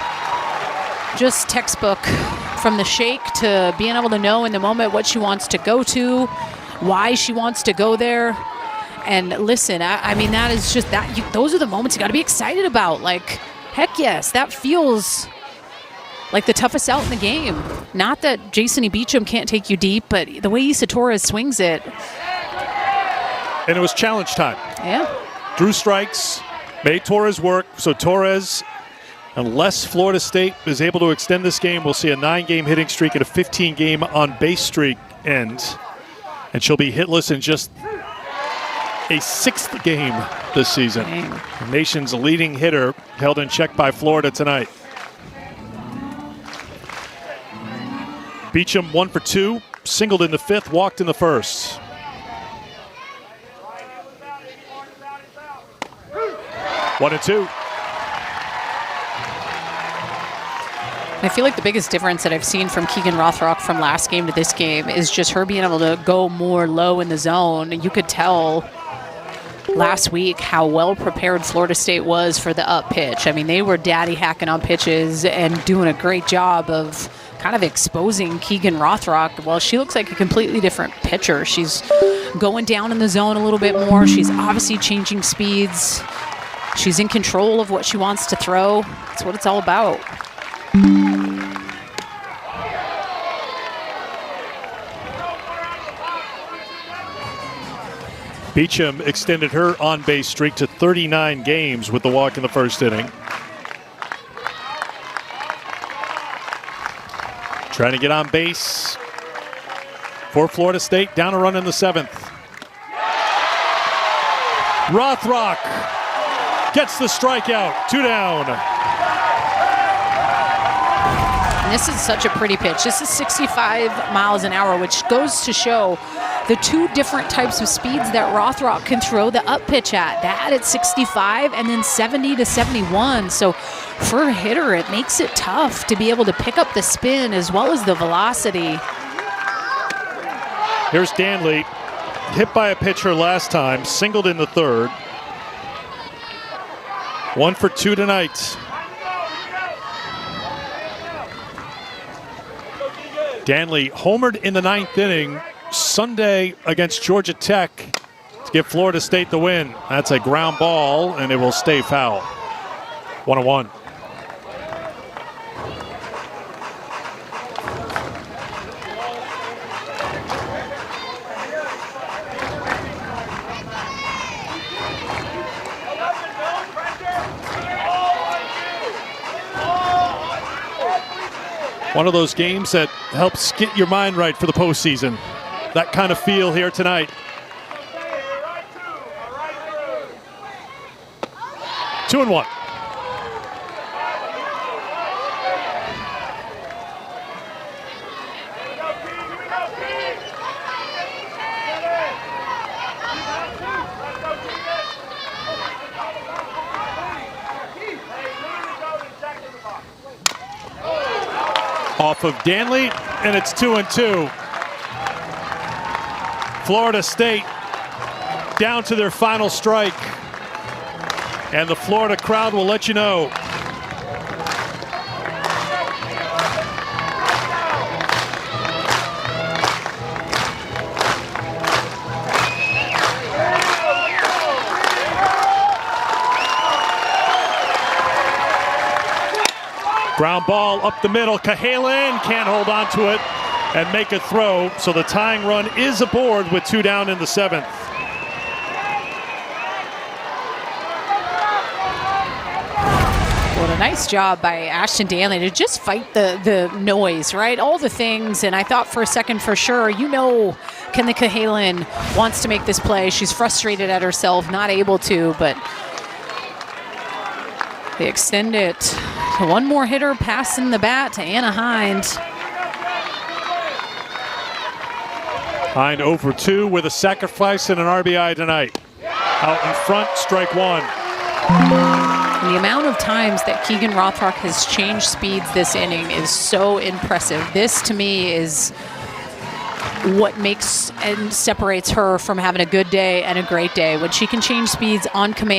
just textbook from the shake to being able to know in the moment what she wants to go to, why she wants to go there. And listen, I mean, that is just that. Those are the moments you got to be excited about. Like, heck yes, that feels like the toughest out in the game. Not that Jason E. Beecham can't take you deep, but the way Isa Torres swings it. And it was challenge time. Yeah. Drew strikes, made Torres work. So Torres, unless Florida State is able to extend this game, we'll see a 9-game hitting streak and a 15-game on-base streak end. And she'll be hitless in just a 6th game this season. Dang. The nation's leading hitter held in check by Florida tonight. Beecham 1 for 2, singled in the 5th, walked in the 1st. One and 2. I feel like the biggest difference that I've seen from Keegan Rothrock from last game to this game is just her being able to go more low in the zone. You could tell last week how well prepared Florida State was for the up pitch. I mean, they were daddy hacking on pitches and doing a great job of kind of exposing Keegan Rothrock. Well, she looks like a completely different pitcher. She's going down in the zone a little bit more. She's obviously changing speeds. She's in control of what she wants to throw. That's what it's all about. Beecham extended her on-base streak to 39 games with the walk in the 1st inning. Trying to get on base for Florida State. Down a run in the 7th. Rothrock gets the strikeout. 2 down. And this is such a pretty pitch. This is 65 miles an hour, which goes to show the two different types of speeds that Rothrock can throw the up pitch at. That at 65 and then 70 to 71. So for a hitter, it makes it tough to be able to pick up the spin as well as the velocity. Here's Danley, hit by a pitcher last time, singled in the third. 1 for 2 tonight. Danley homered in the 9th inning Sunday against Georgia Tech to give Florida State the win. That's a ground ball, and it will stay foul. 1-1. One of those games that helps get your mind right for the postseason. That kind of feel here tonight. 2-1. Off of Danley, and it's 2-2. Florida State down to their final strike, and the Florida crowd will let you know. Ground ball up the middle. Cahalan can't hold on to it and make a throw. So the tying run is aboard with 2 down in the 7th. What a nice job by Ashton Danley to just fight the noise, right? All the things. And I thought for a second for sure, Kenley Cahalan wants to make this play. She's frustrated at herself, not able to, but they extend it. One more hitter passing the bat to Anna Hind. Hind 0 for 2 with a sacrifice and an RBI tonight. Out in front, strike 1. And the amount of times that Keegan Rothrock has changed speeds this inning is so impressive. This, to me, is what makes and separates her from having a good day and a great day. When she can change speeds on command.